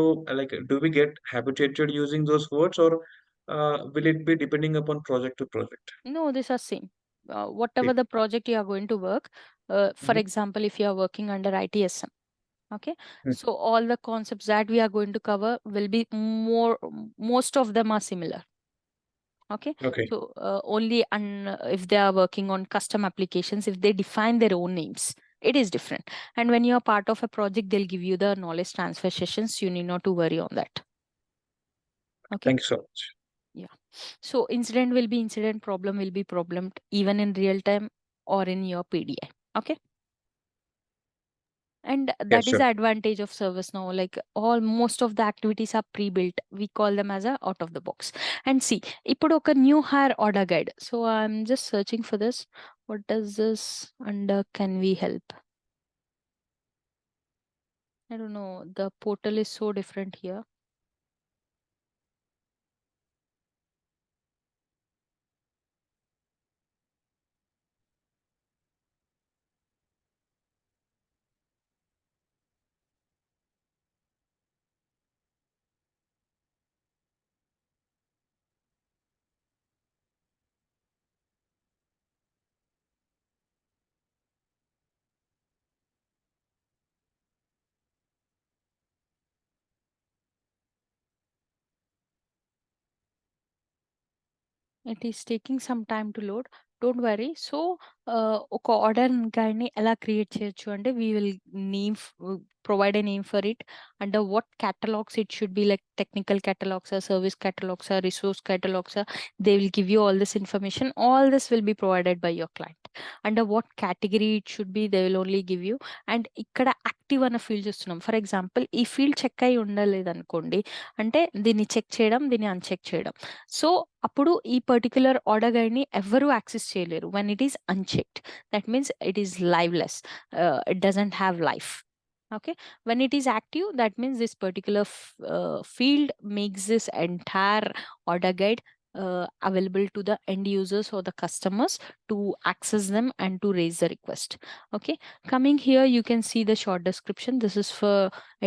B: do we get habituated using those words, or will it be depending upon project to project?
A: No, these are same.
B: Okay.
A: Whatever the project you are going to work, for
B: Mhm.
A: example, if you are working under ITSM, okay,
B: Mm.
A: so all the concepts that we are going to cover will be most of them are similar. Okay,
B: Okay.
A: so only if they are working on custom applications, if they define their own names, it is different. And when you are part of a project, they'll give you the knowledge transfer sessions. You need not to worry on that. Okay.
B: Thank you so much.
A: Yeah. So incident will be incident, problem will be problem, even in real time or in your PDI. Okay. And
B: Yeah,
A: that is
B: sure.
A: the advantage of ServiceNow. Like all most of the activities are pre-built. We call them as a out of the box. And see, ఇప్పుడు ఒక new hire order guide. So I'm just searching for this. What does this under can we help? I don't know. The portal is so different here. It is taking some time to load. Don't worry. So, ఒక order గైడ్ని ఎలా create చేయొచ్చు అంటే we will name provide a name for it, under what catalogs it should be, like technical catalogs or service catalogs or resource catalogs or they will give you all this information. All this will be provided by your client. Under what category it should be, they will only give you. And ఇక్కడ active అన్న field చూస్తున్నాం. For example ఈ field check అయి ఉండలేదు అనుకోండి, అంటే దీన్ని check చేయడం, దీన్ని అన్చెక్ చేయడం. సో అప్పుడు ఈ పర్టిక్యులర్ ఆర్డర్ గైడ్ని ఎవరు యాక్సెస్ చేయలేరు when it is unchecked. That means it is liveless. It doesn't have life. Okay. When it is active, that means this particular field makes this entire order guide available to the end users or the customers to access them and to raise the request. Okay. Coming here, you can see the short description. This is for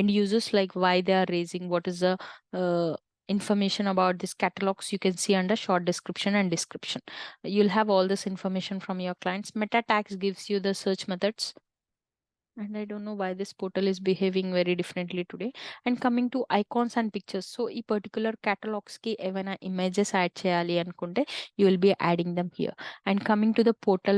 A: end users, like why they are raising, what is the uh, information about this catalogs. You can see under short description and description. You'll have all this information from your clients. Meta tags gives you the search methods. And I don't know why this portal is behaving very differently today. And coming to icons and pictures. So ఈ particular catalogs కి ఏమైనా images add చేయాలి అనుకుంటే you will be adding them here. And coming to the portal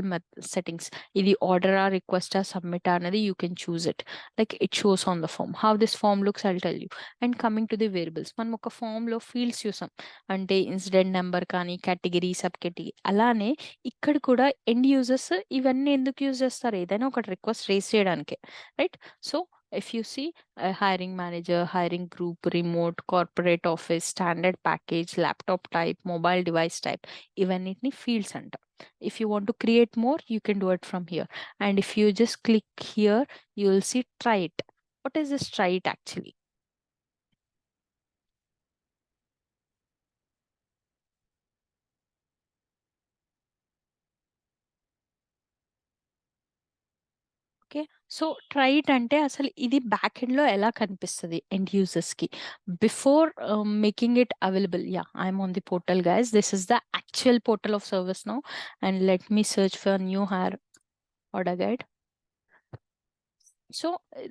A: settings, ఇది order or request or submit అనేది you can choose it. Like it shows on the form. How this form looks, I'll tell you. And coming to the variables, మనం ఒక form లో fields చూసాం. అంటే incident number కానీ category sub category, అలానే ఇక్కడ కూడా ఎండ్ యూజర్స్ ఇవన్నీ ఎందుకు యూజ్ చేస్తారు? ఏదైనా ఒక రిక్వెస్ట్ రేస్ చేయడానికి, right? So if you see hiring manager, hiring group, remote, corporate office, standard package, laptop type, mobile device type, ఇవన్నిటిని fields అంటాం. If you want to create more, you can do it from here. And if you just click here, you will see try it. What is this try it actually? Okay. So, try it అంటే అసలు ఇది back ఎండ్‌లో ఎలా కనిపిస్తది end యూజర్స్‌కి before making it available. Yeah! I'm on the portal guys. This is the actual portal of ServiceNow and let me search for new hire order guide. So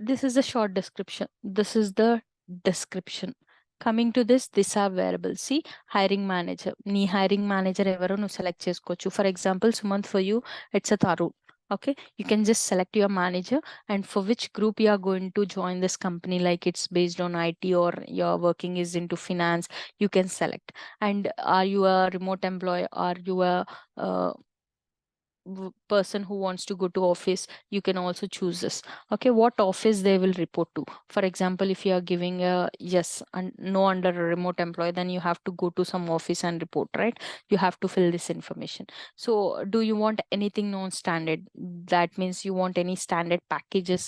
A: this is the short description. This is the description. Coming to this, these are variables. See, hiring manager. Nee hiring manager evaro nu select chesukochu. For example, Sumant, for you, it's a Tarun. Okay, you can just select your manager and for which group you are going to join this company, like it's based on IT or your working is into finance, you can select. And are you a remote employee? Are you a person who wants to go to office, you can also choose this. Okay, what office they will report to. For example, if you are giving a yes and no under a remote employee, then you have to go to some office and report, right? You have to fill this information. So do you want anything non-standard? That means you want any standard packages,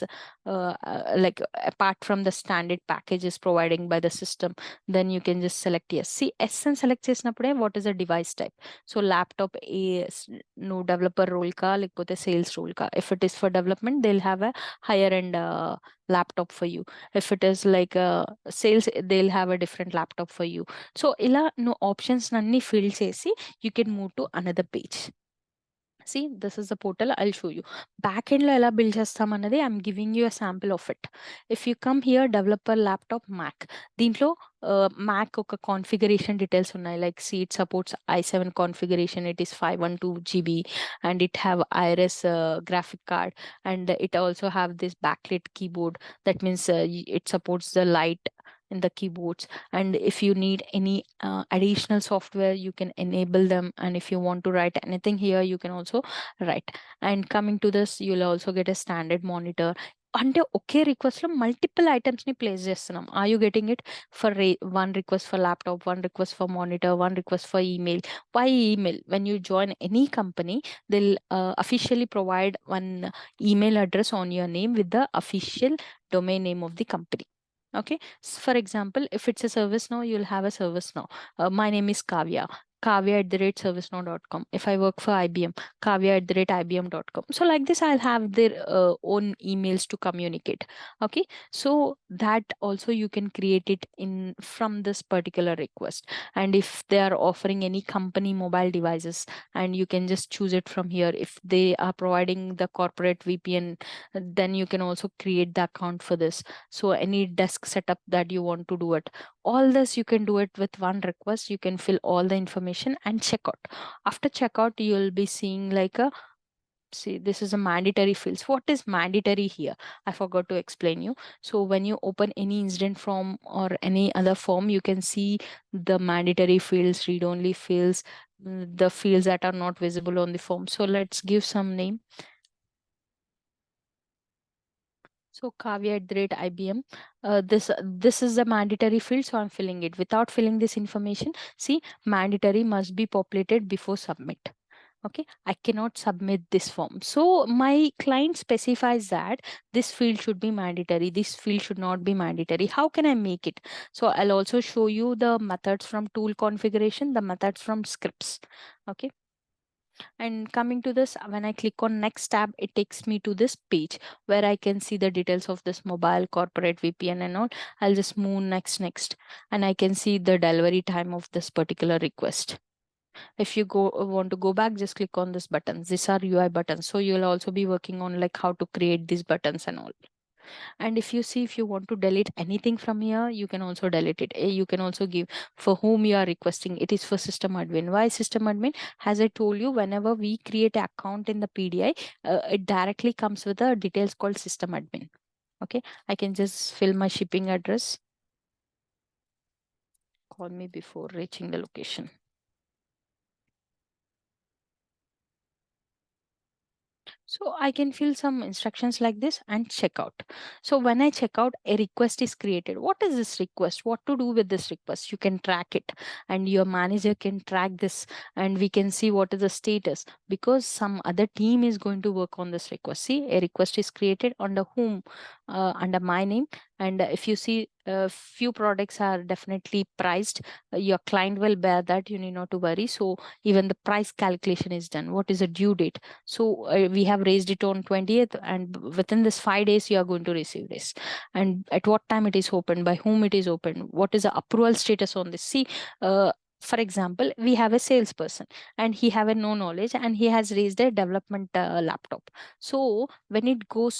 A: like apart from the standard packages providing by the system, then you can just select yes. See, S and select చేసినప్పుడే what is the device type. So laptop is no developer role ka lekapothe sales role ka. If it is for development, they'll have a higher end laptop for you. If it is like sales, they'll have a different laptop for you. So ila no options nanni fill chesi you can move to another page. See, this is the portal. I'll show you. Backend lo ela build chestam annadi I'm giving you a sample of it. If you come here, developer laptop Mac. దీంట్లో Mac ఒక configuration details ఉన్నాయి. Like see, it supports i7 configuration. It is 512 GB and it have Iris graphic card, and it also have this backlit keyboard. That means it supports the light in the keyboards. And if you need any additional software, you can enable them. And if you want to write anything here, you can also write. And coming to this, you'll also get a standard monitor. అంటే ఒకే request లో multiple items ని place చేస్తున్నాం. Are you getting it? For one request for laptop, one request for monitor, one request for email. Why email? When you join any company, they'll officially provide one email address on your name with the official domain name of the company. Okay, for example, if it's a ServiceNow, you'll have a ServiceNow. My name is Kavya. Kavya@servicenow.com. If I work for IBM, Kavya@ibm.com. So like this, I'll have their own emails to communicate. Okay, so that also you can create it in from this particular request. And if they are offering any company mobile devices, and you can just choose it from here. If they are providing the corporate VPN, then you can also create the account for this. So any desk setup that you want to do it, all this you can do it with one request. You can fill all the information and check out. After checkout, you'll be seeing like a, see, this is a mandatory fields. What is mandatory here? I forgot to explain you. So when you open any incident form or any other form, you can see the mandatory fields, read only fields, the fields that are not visible on the form. So let's give some name. So Kavya@IBM. This is the mandatory field, so I'm filling it. Without filling this information, see, mandatory must be populated before submit. Okay, I cannot submit this form. So my client specifies that this field should be mandatory, this field should not be mandatory. How can I make it? So I'll also show you the methods from tool configuration, the methods from scripts. Okay. And coming to this, when I click on next tab, it takes me to this page where I can see the details of this mobile corporate VPN and all. I'll just move next, and I can see the delivery time of this particular request. If you want to go back, just click on this buttons. These are UI buttons. So you'll also be working on like how to create these buttons and all. And if you see, if you want to delete anything from here, you can also delete it. You can also give for whom you are requesting. It is for system admin. Why system admin? As I told you, whenever we create an account in the PDI, it directly comes with the details called system admin. Okay, I can just fill my shipping address. Call me before reaching the location. So I can fill some instructions like this and check out. So when I check out, a request is created. What is this request? What to do with this request? You can track it, and your manager can track this, and we can see what is the status, because some other team is going to work on this request. See, a request is created under whom? Under my name, And if you see few products are definitely priced, your client will bear that, you need not to worry. So even the price calculation is done, what is the due date. So we have raised it on 20th, and within this 5 days you are going to receive this, and at what time it is opened, by whom it is opened, what is the approval status on this. See, for example, we have a salesperson and he have a no knowledge and he has raised a development laptop. So when it goes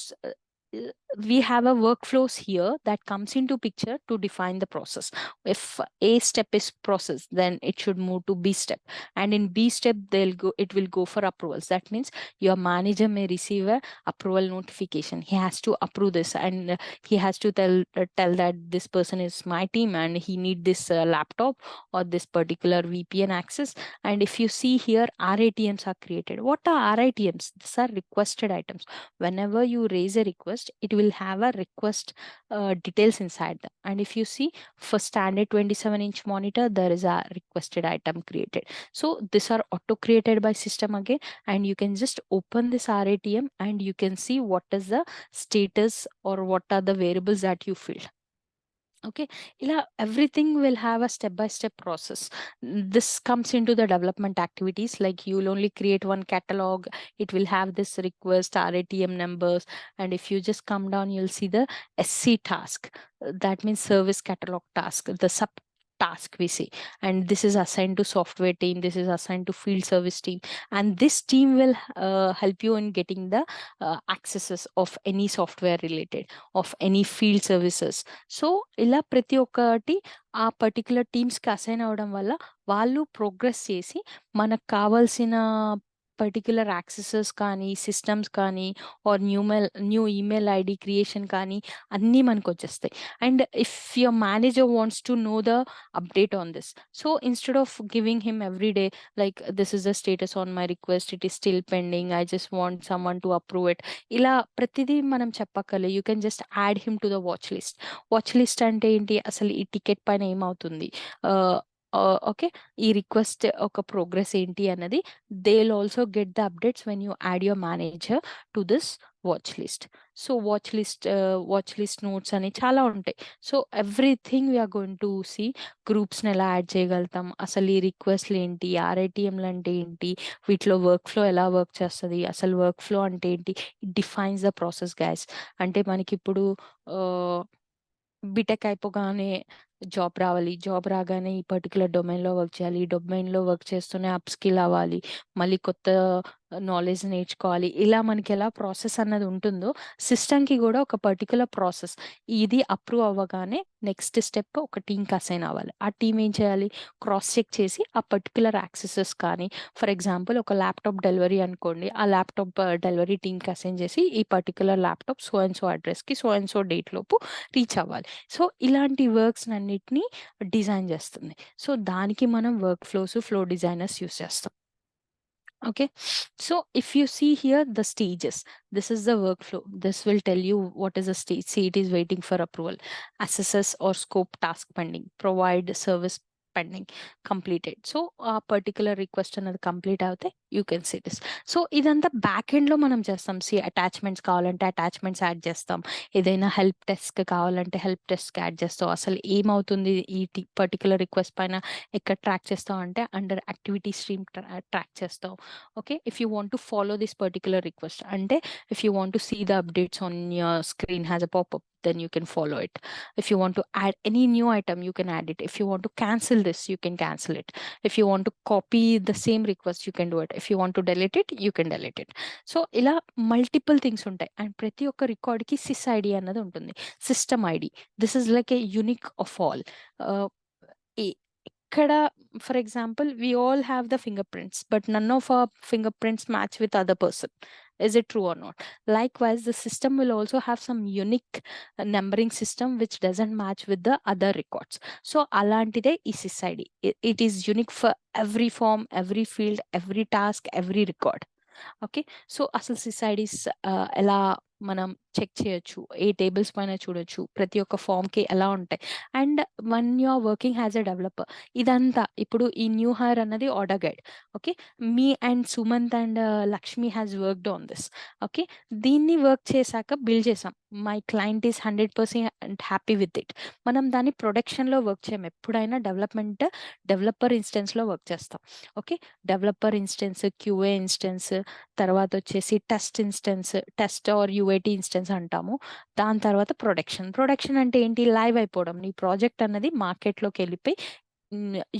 A: we have a workflows here that comes into picture to define the process. If A step is process, then it should move to B step, and in B step it will go for approvals. That means your manager may receive a approval notification. He has to approve this, and he has to tell that this person is my team and he need this laptop or this particular VPN access. And if you see here, RATMs are created. What are RATMs? These are requested items. Whenever you raise a request, it will have a request details inside them. And if you see, for standard 27-inch monitor, there is a requested item created. So these are auto created by system again, and you can just open this RATM and you can see what is the status or what are the variables that you filled. Okay, everything will have a step-by-step process. This comes into the development activities, like you will only create one catalog, it will have this request RATM numbers, and if you just come down, you'll see the SC task. That means service catalog task, the sub task we see, and this is assigned to software team, this is assigned to field service team, and this team will help you in getting the accesses of any software related, of any field services. So ఇలా ప్రతి ఒక్కటి ఆ particular టీమ్స్కి assign అవ్వడం వల్ల వాళ్ళు progress చేసి మనకు కావాల్సిన పర్టికులర్ యాక్సెసెస్ కానీ, సిస్టమ్స్ కానీ, or new email ID creation కానీ అన్నీ మనకు వచ్చేస్తాయి. And if your manager wants to know the update on this, so instead of giving him every day like this is the status on my request, it is still pending, I just want someone to approve it, ఇలా ప్రతిదీ మనం చెప్పక్కర్లే. You can just add him to the watch list. Watch list అంటే ఏంటి, అసలు ఈ ticket పైన ఏమవుతుంది, ఓకే, ఈ రిక్వెస్ట్ ఒక ప్రోగ్రెస్ ఏంటి అన్నది, they will also get the updates when you add your manager to this watch list. So watch list notes అని చాలా ఉంటాయి. So everything we are going to see. గ్రూప్స్ని ఎలా యాడ్ చేయగలుగుతాం, అసలు ఈ రిక్వెస్ట్లు ఏంటి, RATMలు అంటే ఏంటి, వీటిలో వర్క్ ఫ్లో ఎలా వర్క్ చేస్తుంది, అసలు వర్క్ ఫ్లో అంటే ఏంటి, it defines the process guys. అంటే మనకి ఇప్పుడు బీటెక్ అయిపోగానే జాబ్ రావాలి, జాబ్ రాగానే ఈ పర్టికులర్ డొమైన్లో వర్క్ చేయాలి, ఈ డొమైన్లో వర్క్ చేస్తూనే అప్ స్కిల్ అవ్వాలి, మళ్ళీ కొత్త నాలెడ్జ్ నేర్చుకోవాలి. ఇలా మనకి ఎలా ప్రాసెస్ అన్నది ఉంటుందో, సిస్టమ్కి కూడా ఒక పర్టికులర్ ప్రాసెస్. ఇది అప్రూవ్ అవ్వగానే నెక్స్ట్ స్టెప్ ఒక టీంకి అసైన్ అవ్వాలి. ఆ టీం ఏం చేయాలి, క్రాస్ చెక్ చేసి ఆ పర్టికులర్ యాక్సెసెస్ కానీ, ఫర్ ఎగ్జాంపుల్ ఒక ల్యాప్టాప్ డెలివరీ అనుకోండి, ఆ ల్యాప్టాప్ డెలివరీ టీంకి అసైన్ చేసి ఈ particular laptop so and so అడ్రస్కి సో అండ్ సో డేట్ లోపు రీచ్ అవ్వాలి. సో ఇలాంటి వర్క్స్ అన్నిటిని డిజైన్ చేస్తుంది. సో దానికి మనం వర్క్ ఫ్లో డిజైనర్స్ యూస్ చేస్తాం. Okay, so if you see here the stages, this is the workflow. This will tell you what is the stage. See, it is waiting for approval, assesses or scope task pending, provide service pending, completed. So a particular request another complete avute, you can see this. So idantha back end lo manam chestam. See, attachments kavalante attachments add chestam, edaina help desk kavalante help desk add chestam. Asalu em avutundi ee particular request paina ekkada track chestam ante under activity stream track chestam. Okay, if you want to follow this particular request, and if you want to see the updates on your screen has a pop-up, then you can follow it. If you want to add any new item, you can add it. If you want to cancel this, you can cancel it. If you want to copy the same request, you can do it. If you want to delete it, you can delete it. So ila multiple things ఉంటాయి, and ప్రతి ఒక్క record కి sys ID అన్నది ఉంటుంది, system ID. This is like a unique of all. ఇక్కడ for example, we all have the fingerprints, but none of our fingerprints match with other person. Is it true or not? Likewise, the system will also have some unique numbering system which doesn't match with the other records. So alantide is SID. It is unique for every form, every field, every task, every record. Okay, so అసలు సిసైడీస్ ఎలా మనం check చేయొచ్చు, ఏ tables పైన చూడొచ్చు, ప్రతి ఒక్క ఫామ్కి ఎలా ఉంటాయి. And when you are working as a developer, ఇదంతా ఇప్పుడు ఈ న్యూ హైర్ అన్నది order guide. Okay, me and Sumant and Lakshmi has worked on this. Okay, దీన్ని వర్క్ చేశాక బిల్డ్ చేసాం. My client is 100% happy with it. మనం దాన్ని ప్రొడక్షన్లో వర్క్ చేయం, ఎప్పుడైనా డెవలపర్ ఇన్స్టెన్స్లో వర్క్ చేస్తాం. Okay, developer instance, QA instance, తర్వాత వచ్చేసి టెస్ట్ ఆర్ యూఏటి ఇన్స్టెన్స్ అంటాము. దాని తర్వాత ప్రొడక్షన్ అంటే ఏంటి, లైవ్ అయిపోవడం. నీ ప్రాజెక్ట్ అన్నది మార్కెట్లోకి వెళ్ళిపోయి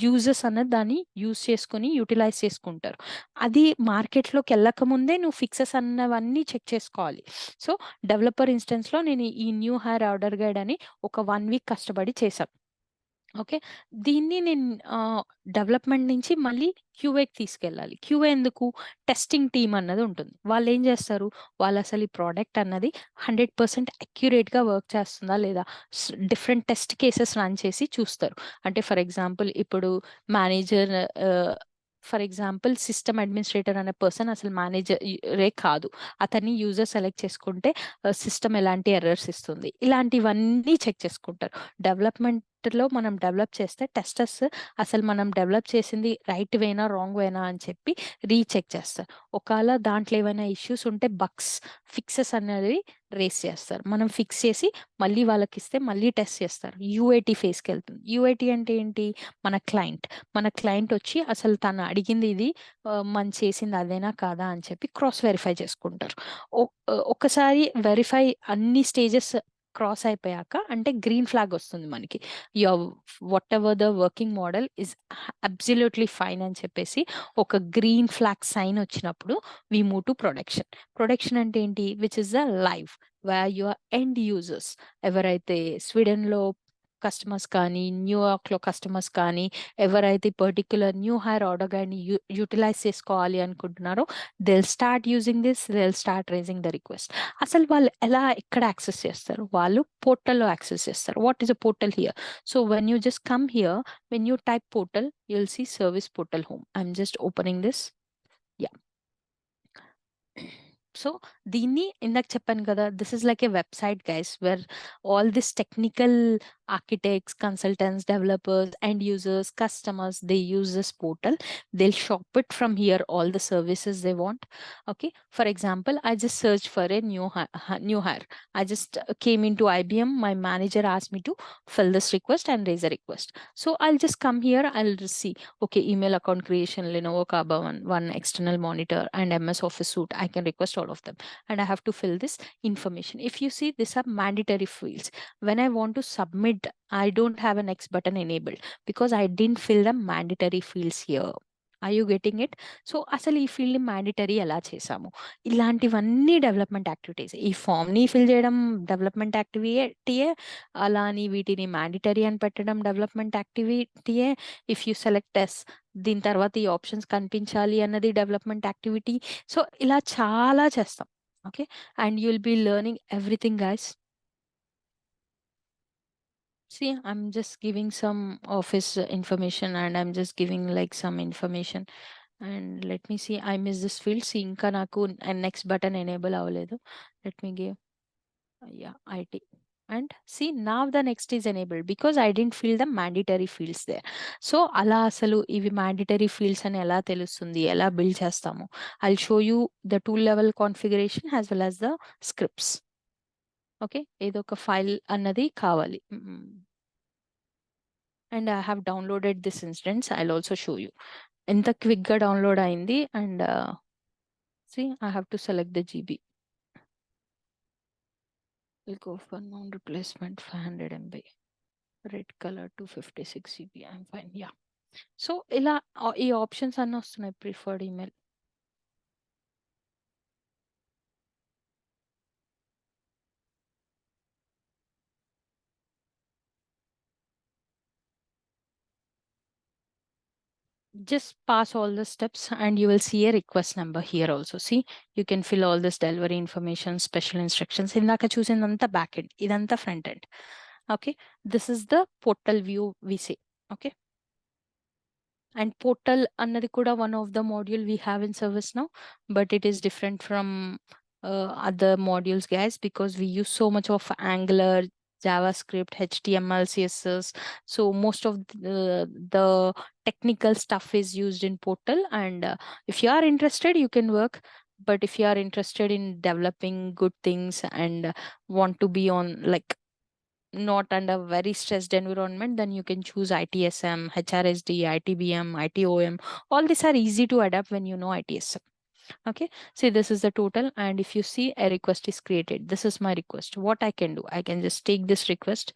A: యూజర్స్ అన్నది దాన్ని యూజ్ చేసుకొని యూటిలైజ్ చేసుకుంటారు. అది మార్కెట్లోకి వెళ్ళక ముందే నువ్వు ఫిక్సెస్ అన్నవన్నీ చెక్ చేసుకోవాలి. సో డెవలపర్ ఇన్స్టెన్స్లో నేను ఈ న్యూ హైర్ ఆర్డర్ గైడ్ అని ఒక 1 వీక్ కష్టపడి చేశాను. ఓకే, దీన్ని నేను డెవలప్మెంట్ నుంచి మళ్ళీ క్యూఏకి తీసుకెళ్ళాలి. క్యూఏ ఎందుకు, టెస్టింగ్ టీమ్ అన్నది ఉంటుంది. వాళ్ళు ఏం చేస్తారు, వాళ్ళు అసలు ఈ ప్రోడక్ట్ అన్నది 100% అక్యురేట్గా వర్క్ చేస్తుందా లేదా, డిఫరెంట్ టెస్ట్ కేసెస్ రన్ చేసి చూస్తారు. అంటే ఫర్ ఎగ్జాంపుల్ ఇప్పుడు manager, for example system administrator అనే పర్సన్ అసలు మేనేజరే కాదు, అతన్ని యూజర్ సెలెక్ట్ చేసుకుంటే సిస్టమ్ ఎలాంటి ఎర్రర్స్ ఇస్తుంది, ఇలాంటివన్నీ చెక్ చేసుకుంటారు. డెవలప్మెంట్లో మనం డెవలప్ చేస్తే టెస్టర్స్ అసలు మనం డెవలప్ చేసింది రైట్ వేనా రాంగ్ వేనా అని చెప్పి రీచెక్ చేస్తారు. ఒకవేళ దాంట్లో ఏమైనా ఇష్యూస్ ఉంటే బగ్స్ ఫిక్సెస్ అనేది రేస్ చేస్తారు. మనం ఫిక్స్ చేసి మళ్ళీ వాళ్ళకి ఇస్తే మళ్ళీ టెస్ట్ చేస్తారు. యూఏటి ఫేస్కి వెళ్తుంది. యూఏటి అంటే ఏంటి, మన క్లయింట్ వచ్చి అసలు తను అడిగింది ఇది, మనం చేసింది అదేనా కాదా అని చెప్పి క్రాస్ వెరిఫై చేసుకుంటారు. ఒకసారి వెరిఫై అన్ని స్టేజెస్ క్రాస్ అయిపోయాక అంటే గ్రీన్ ఫ్లాగ్ వస్తుంది మనకి, your what ever the working model is absolutely fine అని చెప్పేసి ఒక గ్రీన్ ఫ్లాగ్ సైన్ వచ్చినప్పుడు వి మూవ్ టు ప్రొడక్షన్ అంటే ఏంటి, which is the live where your end users, ఎవరైతే స్వీడన్లో కస్టమర్స్ కానీ న్యూయార్క్లో కస్టమర్స్ కానీ ఎవరైతే పర్టిక్యులర్ న్యూ హైర్ ఆర్డర్ గైడ్ని యూటిలైజ్ చేసుకోవాలి అనుకుంటున్నారో they'll start using this, they'll start raising the request. అసలు వాళ్ళు ఎలా ఎక్కడ యాక్సెస్ చేస్తారు, వాళ్ళు పోర్టల్లో యాక్సెస్ చేస్తారు. What is a portal here, so when you just come here, when you type portal you'll see service portal home. I'm just opening this. Yeah, so దీన్ని ఇందాక చెప్పాను కదా, this is like a website guys where all this technical architects, consultants, developers, end users, customers, they use this portal. They'll shop it from here, all the services they want. Okay, for example, I just searched for a new hire. I just came into IBM, my manager asked me to fill this request and raise a request. So I'll just come here, I'll just see, okay, email account creation, Lenovo Kaba one external monitor and MS Office suite. I can request all of them and I have to fill this information. If you see, these are mandatory fields. When I want to submit, I don't have a next button enabled because I didn't fill the mandatory fields here. Are you getting it? So అసలు ఈ field mandatory ఎలా చేసాము, ఇలాంటివన్నీ development activities. ఈ ఫామ్ని fill చేయడం development యాక్టివిటీయే, అలా అని వీటిని మ్యాండేటరీ అని పెట్టడం డెవలప్మెంట్ యాక్టివిటీయే. ఇఫ్ యూ సెలెక్ట్ ఎస్, దీని తర్వాత ఈ ఆప్షన్స్ కనిపించాలి అన్నది డెవలప్మెంట్ యాక్టివిటీ. సో ఇలా చాలా చేస్తాం. Okay, and you will be learning everything guys. See, I'm just giving some office information and I'm just giving like some information. And let me see, I miss this field. See, ఇంకా నాకు next button enable అవ్వలేదు. Let me give, yeah, IT. And see, now the next is enabled because I didn't fill the mandatory fields there. So అలా అసలు ఇవి mandatory fields అని ఎలా తెలుస్తుంది, ఎలా బిల్డ్ చేస్తాము, I'll show you the tool level configuration as well as the scripts. Okay, ఏదో ఒక ఫైల్ అన్నది కావాలి. And I have downloaded this instance. I'll also show you ఎంత క్విక్ గా డౌన్లోడ్ అయింది. And see, I have to select the GB. We'll go for non replacement 500 MB, red color 256 GB. I'm fine. Yeah, so ఇలా ఈ options అన్నీ వస్తున్నాయి. Preferred email, just pass all the steps and you will see a request number here also. See, you can fill all this delivery information, special instructions. ఇందాక చూసిందంతా back end, ఇదంతా front end. Okay, this is the portal view we say. Okay, and portal అన్నది కూడా one of the module we have in ServiceNow, but it is different from other modules, guys, because we use so much of Angular, JavaScript, HTML, CSS. So most of the technical stuff is used in Portal. And if you are interested, you can work. But if you are interested in developing good things and want to be on like not under very stressed environment, then you can choose ITSM, HRSD, ITBM, ITOM. All these are easy to adapt when you know ITSM. Okay, see, this is the total, and if you see a request is created, this is my request. What I can do, I can just take this request,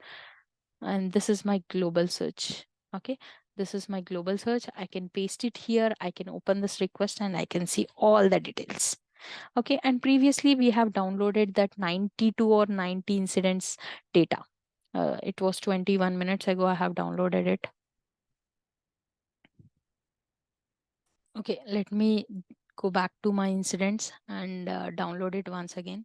A: and this is my global search. Okay, this is my global search. I can paste it here. I can open this request and I can see all the details. Okay, and previously we have downloaded that 92 or 90 incidents data. It was 21 minutes ago I have downloaded it. Okay, let me go back to my incidents and download it once again.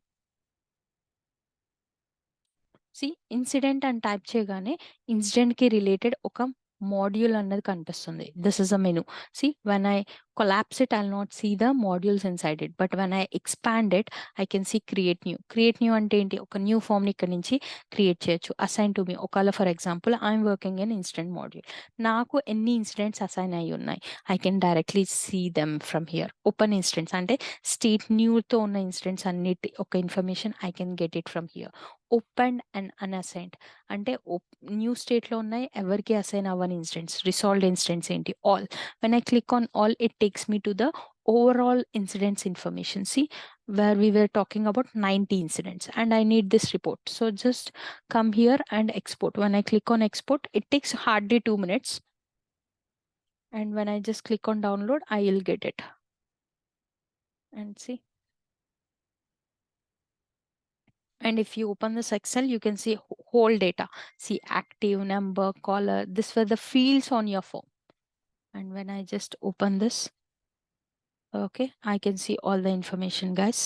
A: See incident అని type చేయగానే ఇన్సిడెంట్కి related ఒక module అన్నది కనిపిస్తుంది. This is a menu. See when I collapse it I'll not see the modules inside it, but when I expand it I can see create new. Create new అంటే ఏంటి, ఒక new ఫామ్ని ఇక్కడ నుంచి create చేయొచ్చు. Assign to me, ఒకవేళ for example I'm working in incident module, నాకు ఎన్ని ఇన్సిడెంట్స్ అసైన్ అయ్యి ఉన్నాయి, I can directly see them from here. Open incidents అంటే స్టేట్ న్యూతో ఉన్న ఇన్సిడెంట్స్ అన్నిటి ఒక information I can get it from here. Open and unassigned అంటే న్యూ స్టేట్లో ఉన్నాయి, ఎవరికి అసైన్ అవ్వని ఇన్సిడెంట్స్. రిసాల్వ్డ్ ఇన్సిడెంట్స్ ఏంటి, all. When I click on all, it takes me to the overall incidents information. See, where we were talking about 90 incidents and I need this report. So just come here and export. When I click on export, it takes hardly 2 minutes. And when I just click on download, I will get it. And see. And if you open this Excel, you can see whole data. See active, number, caller. This were the fields on your form. And when I just open this, okay, I can see all the information, guys.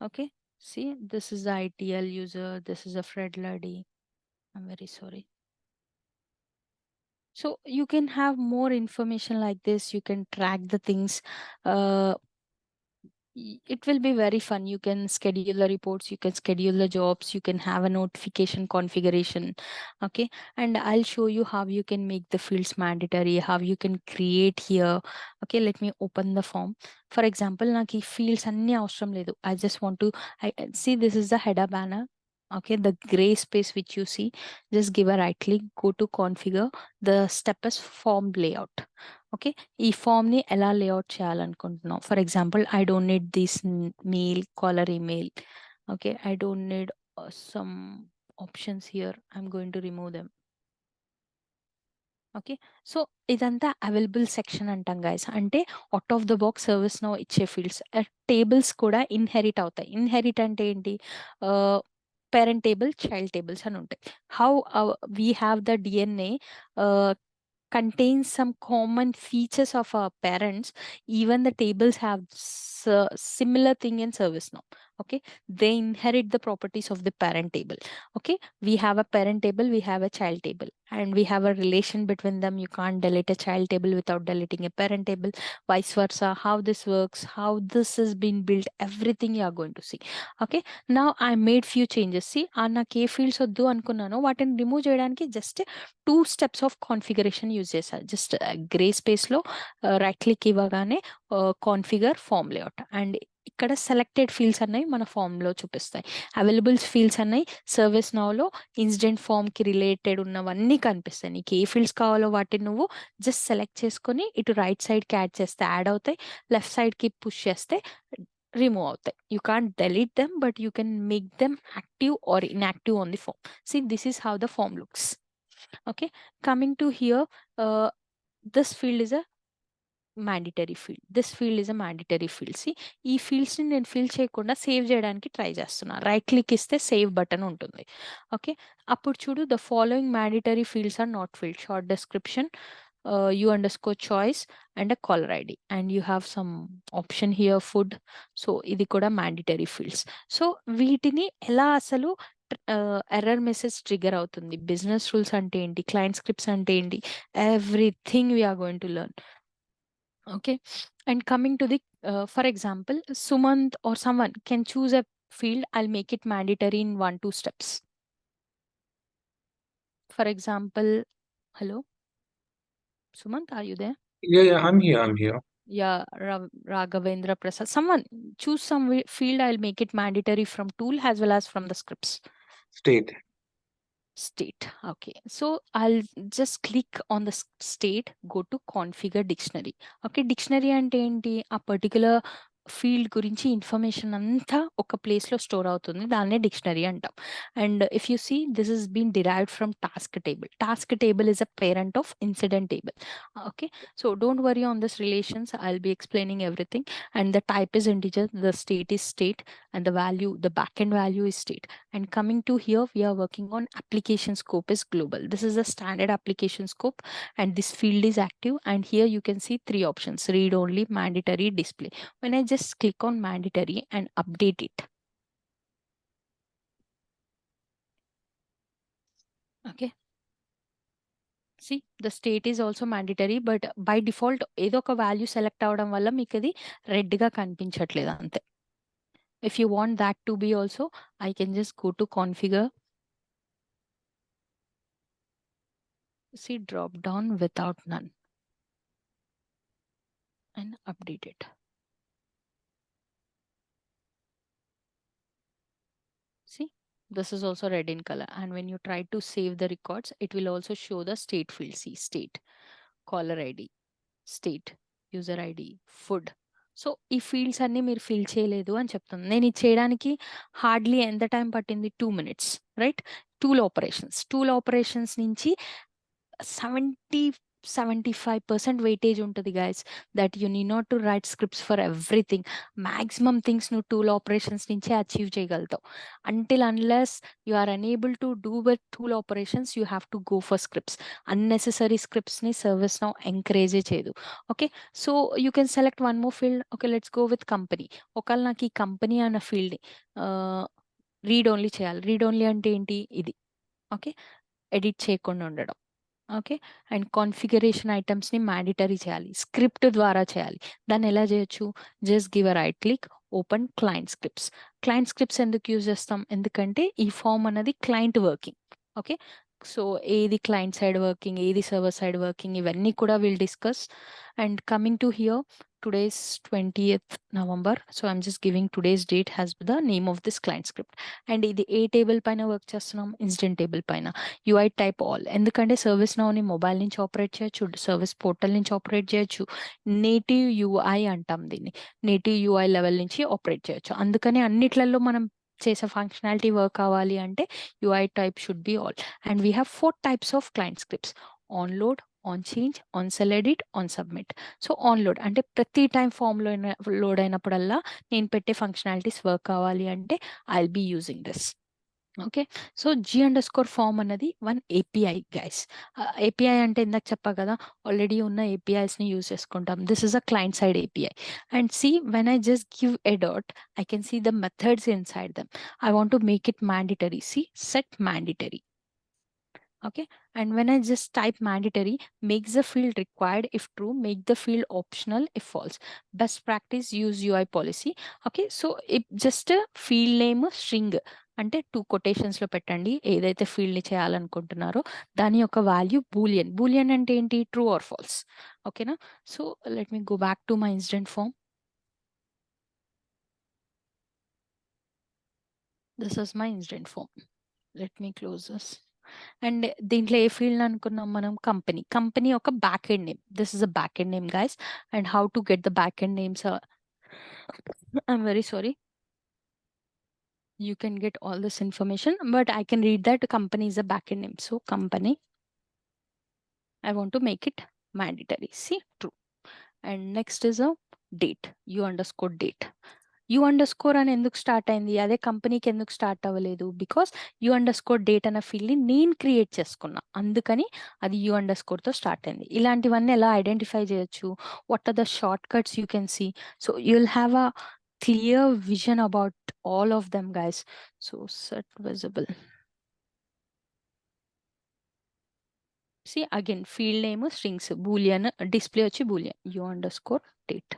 A: Okay, see, this is the ITL user. This is a Fred Luddy. I'm very sorry. So you can have more information like this. You can track the things. It will be very fun. You can schedule the reports, you can schedule the jobs, you can have a notification configuration. Okay, and I'll show you how you can make the fields mandatory, how you can create here. Okay, let me open the form. For example, నాకు ఈ fields అన్ని అవసరం లేదు. I just want to see, this is the header banner. Okay, the gray space which you see, just give a right click, go to configure. The step is form layout. Okay, ఈ ఫామ్ని ఎలా layout చేయాలనుకుంటున్నాం. For example, I don't need this mail, caller email. Okay, I don't need some options here, I'm going to remove them. Okay, so ఇదంతా available section అంటాం guys. అంటే out of the box ServiceNow ఇచ్చే fields. Tables కూడా inherit అవుతాయి. Inherit అంటే ఏంటి, parent table, child tables అని ఉంటాయి. How we have the DNA contains some common features of our parents. Even the tables have similar thing in ServiceNow. Okay, they inherit the properties of the parent table. Okay, we have a parent table, we have a child table, and we have a relation between them. You can't delete a child table without deleting a parent table, vice versa. How this works, how this has been built, everything you are going to see. Okay, now I made few changes. See, నాకు ఏ fields వద్దు అనుకున్నానో వాటిని remove చేయడానికి just 2 steps of configuration use చేశారు. Just grey స్పేస్లో right click ఇవ్వగానే configure form layout, and ఇక్కడ selected fields అన్నవి మన ఫామ్లో చూపిస్తాయి. అవైలబుల్ ఫీల్డ్స్ అన్నవి సర్వీస్ నౌలో ఇన్సిడెంట్ ఫామ్కి రిలేటెడ్ ఉన్నవన్నీ కనిపిస్తాయి. నీకు ఏ ఫీల్డ్స్ కావాలో వాటిని నువ్వు జస్ట్ సెలెక్ట్ చేసుకొని ఇటు రైట్ సైడ్కి యాడ్ చేస్తే యాడ్ అవుతాయి, లెఫ్ట్ సైడ్కి పుష్ చేస్తే remove outai. You can't delete them, but you can make them active or inactive on the form. See, this is how the form looks. Okay, coming to here, this field is a mandatory field. This field is a mandatory field. See, ఈ fields ని నేను fill చేయకుండా save చేయడానికి try చేస్తున్నా. Right click ఇస్తే save button ఉంటుంది. Okay, అప్పుడు చూడు, the following mandatory fields are not filled. Short description, you underscore choice and a caller ID, and you have some option here food. So ఇది కూడా mandatory fields. So వీటిని ఎలా అసలు error message trigger అవుతుంది, business rules అంటే ఏంటి, client scripts అంటే ఏంటి, everything we are going to learn. Okay, and coming to the for example, Sumant or someone can choose a field. I'll make it mandatory in 1-2 steps. For example, hello Sumant, are you there?
B: Yeah, I'm here. I'm here.
A: Yeah, Raghavendra Prasad, someone choose some field. I'll make it mandatory from tool as well as from the scripts. State. Okay, so I'll just click on the state, go to configure dictionary. Okay, dictionary అంటే ఏంటి, ఆ particular field గురించి information అంతా ఒక ప్లేస్లో store అవుతుంది, దాన్నే dictionary అంటాం. And if you see this is been derived from task table. Task table is a parent of incident table. Okay, so don't worry on this relations, I'll be explaining everything. And the type is integer, the state is state, and the value, the backend value is state. And coming to here, we are working on application scope is global. This is a standard application scope, and this field is active. And here you can see 3 options: read only, mandatory, display. When I just click on mandatory and update it, okay, see the state is also mandatory, but by default ఏదో ఒక value select అవడం వల్ల మీకు అది red గా కనిపించట్లేదు అంతే. If you want that to be also, I can just go to configure, see drop down without none, and update it. See, this is also red in color. And when you try to save the records, it will also show the state field. See, state, caller ID, state, user ID, food. So ఈ fields అన్ని మీరు fill చేయలేదు అని చెప్తుంది. నేను ఇది చేయడానికి hardly ఎంత టైం పట్టింది, 2 minutes, రైట్. టూల్ ఆపరేషన్స్ నుంచి 75% weightage ఉంటుంది guys, that you need not to write scripts for everything. Maximum things నువ్వు టూల్ ఆపరేషన్స్ నుంచే achieve చేయగలుగుతావు. Until unless you are unable to do with tool operations, you have to go for scripts. Unnecessary scripts ni ServiceNow encourage చేయదు. Okay, so you can select one more field. Okay, let's go with company. ఒకవేళ నాకు ఈ company అన్న ఫీల్డ్ని read only చేయాలి. Read only అంటే ఏంటి, ఇది. ఓకే, ఎడిట్ చేయకుండా ఉండడం. ఓకే, అండ్ కాన్ఫిగరేషన్ ఐటమ్స్ని మ్యాండేటరీ చేయాలి, స్క్రిప్ట్ ద్వారా చేయాలి. దాన్ని ఎలా చేయొచ్చు, just give a right click, open client scripts. Client scripts ఎందుకు యూజ్ చేస్తాం, ఎందుకంటే ఈ ఫామ్ అన్నది క్లయింట్ వర్కింగ్. ఓకే, సో ఏది క్లయింట్ సైడ్ వర్కింగ్, ఏది సర్వర్ సైడ్ వర్కింగ్, ఇవన్నీ కూడా will discuss. And coming to hear, today's 20th November, so I'm just giving today's date as the name of this client script. And ఇది ఏ table పైన work చేస్తున్నాం, incident table పైన. UI type all, ఎందుకంటే service నౌని mobile నుంచి operate చేయొచ్చు, service portal నుంచి operate చేయొచ్చు, native UI అంటాం దీన్ని, నేటివ్ యూఐ లెవెల్ నుంచి ఆపరేట్ చేయొచ్చు. అందుకని అన్నిట్లలో మనం చేసే ఫంక్షనాలిటీ వర్క్ కావాలి అంటే UI type should be all. And we have 4 types of client scripts: on load, on change, on cell edit, on submit. So on load అంటే ప్రతి టైం ఫామ్లో లోడ్ అయినప్పుడల్లా నేను పెట్టే ఫంక్షనాలిటీస్ వర్క్ కావాలి అంటే I'll be using this. Okay, so G_form అన్నది 1 API guys. API అంటే ఇందాక చెప్పా కదా, ఆల్రెడీ ఉన్న APIస్ని యూజ్ చేసుకుంటాం. This is a client side API. And see, when I just give a dot, I can see the methods inside them. I want to make it mandatory. See, set mandatory. Okay, and when I just type mandatory, makes the field required if true, make the field optional if false. Best practice, use UI policy. Okay, so it just a field name string అంటే 2 quotations లో పెట్టండి ఏదైతే field ని చేయాలనుకుంటున్నారో దాని యొక్క value Boolean. Boolean అంటే ఏంటి, ట్రూ ఆర్ ఫాల్స్. ఓకేనా, so let me go back to my incident form. This is my incident form. Let me close this. And దీంట్లో ఏ ఫీల్డ్ అనుకున్నాం మనం, కంపెనీ ఒక back end name. This is a back end name guys. And how to get the back end names, I'm very sorry, you can get all this information, but I can read that company is a backend name. So company, I want to make it mandatory. See, true. And next is a date, u_date. You underscore అని ఎందుకు start అయింది, అదే కంపెనీకి ఎందుకు start అవ్వలేదు? Because you underscore date అన్న ఫీల్డ్ని నేను క్రియేట్ చేసుకున్నా, అందుకని అది యూ అండర్స్కోర్తో స్టార్ట్ అయింది. ఇలాంటివన్నీ ఎలా ఐడెంటిఫై చేయొచ్చు, what are the shortcuts you can see. So you will have a clear vision about all of them guys. So set visible. See again field name strings, boolean, display వచ్చి boolean, you underscore date.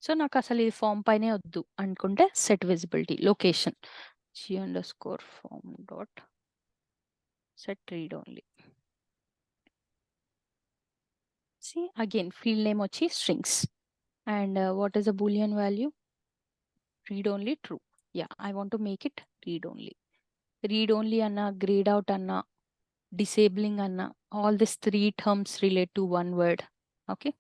A: So నాకు అసలు ఇది form పైనే వద్దు అనుకుంటే set visibility location g_form dot set read only. See again field name వచ్చి strings and what is the boolean value, read only true. Yeah, I want to make it read only. Read only anna, grayed out anna, disabling anna, all these three terms relate to one word. Okay,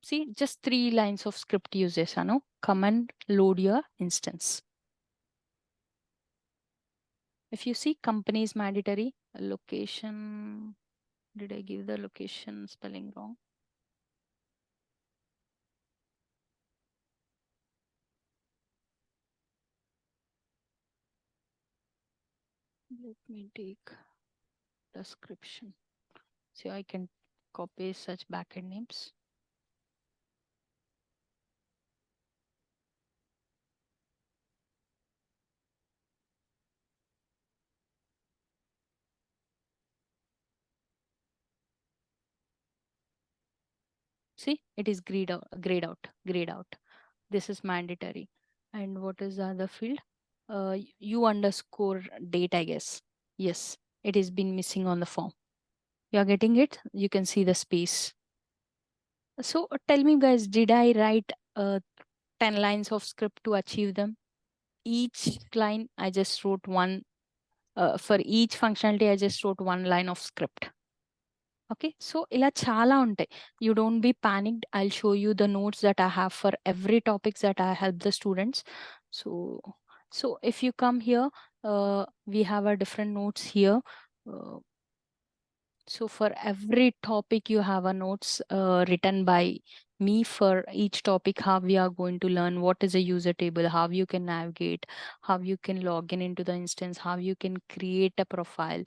A: see just 3 lines of script uses ano, come and load your instance. If you see company is mandatory, location, did I give the location spelling wrong? Let me take description. So I can copy such backend names. See, it is grayed out, grayed out, grayed out. This is mandatory. And what is the other field? You underscore date, I guess. Yes, it is been missing on the form. You are getting it? You can see the space. So tell me guys, did I write 10 lines of script to achieve them? Each line I just wrote one, for each functionality I just wrote one line of script. Okay, so ఇలా చాలా ఉంటాయి. You don't be panicked, I will show you the notes that I have for every topics that I help the students. So if you come here, we have a different notes here. So for every topic, you have a notes written by me for each topic, how we are going to learn, what is a user table, how you can navigate, how you can log in into the instance, how you can create a profile,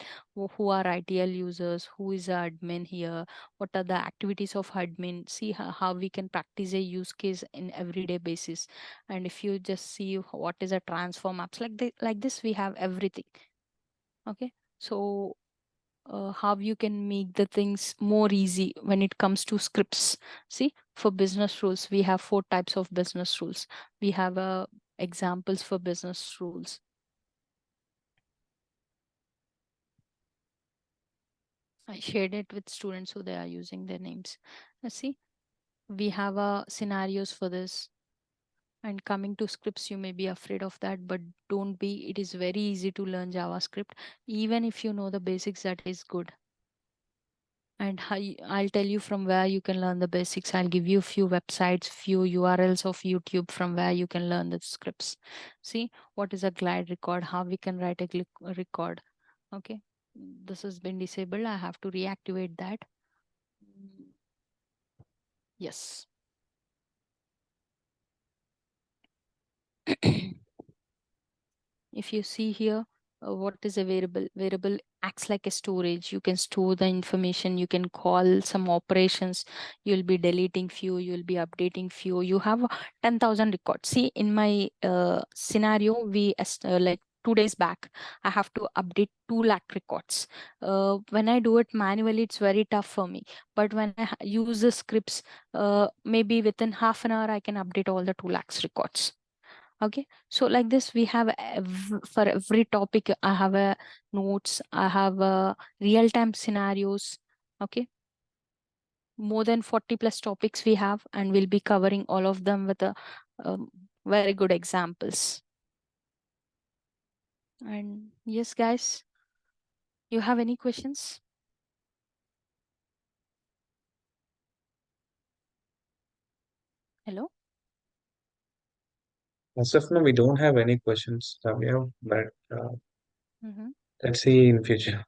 A: who are ITL users, who is the admin here, what are the activities of admin, see how we can practice a use case in everyday basis. And if you just see what is a transform apps, like this, we have everything. Okay, so how you can make the things more easy when it comes to scripts. See, for business rules, we have 4 types of business rules. We have examples for business rules. I shared it with students so they are using their names. See, we have scenarios for this. And coming to scripts, you may be afraid of that, but don't be. It is very easy to learn JavaScript. Even if you know the basics, that is good. And I'll tell you from where you can learn the basics. I'll give you a few websites, few URLs of YouTube from where you can learn the scripts. See, what is a glide record, how we can write a record. Okay, this has been disabled. I have to reactivate that. Yes. If you see here, what is a variable acts like a storage. You can store the information, you can call some operations, you'll be deleting few, you'll be updating few. You have 10,000 records. See, in my scenario, we like 2 days back, I have to update 2 lakh records. When I do it manually, it's very tough for me, but when I use the scripts, maybe within half an hour I can update all the 2 lakhs records. Okay, so like this, we have for every topic, I have a notes, I have a real-time scenarios. Okay, more than 40 plus topics we have, and we'll be covering all of them with a very good examples. And yes, guys, you have any questions? Hello.
B: As of now, we don't have any questions, Kavya, but
A: Mm-hmm.
B: let's see in future.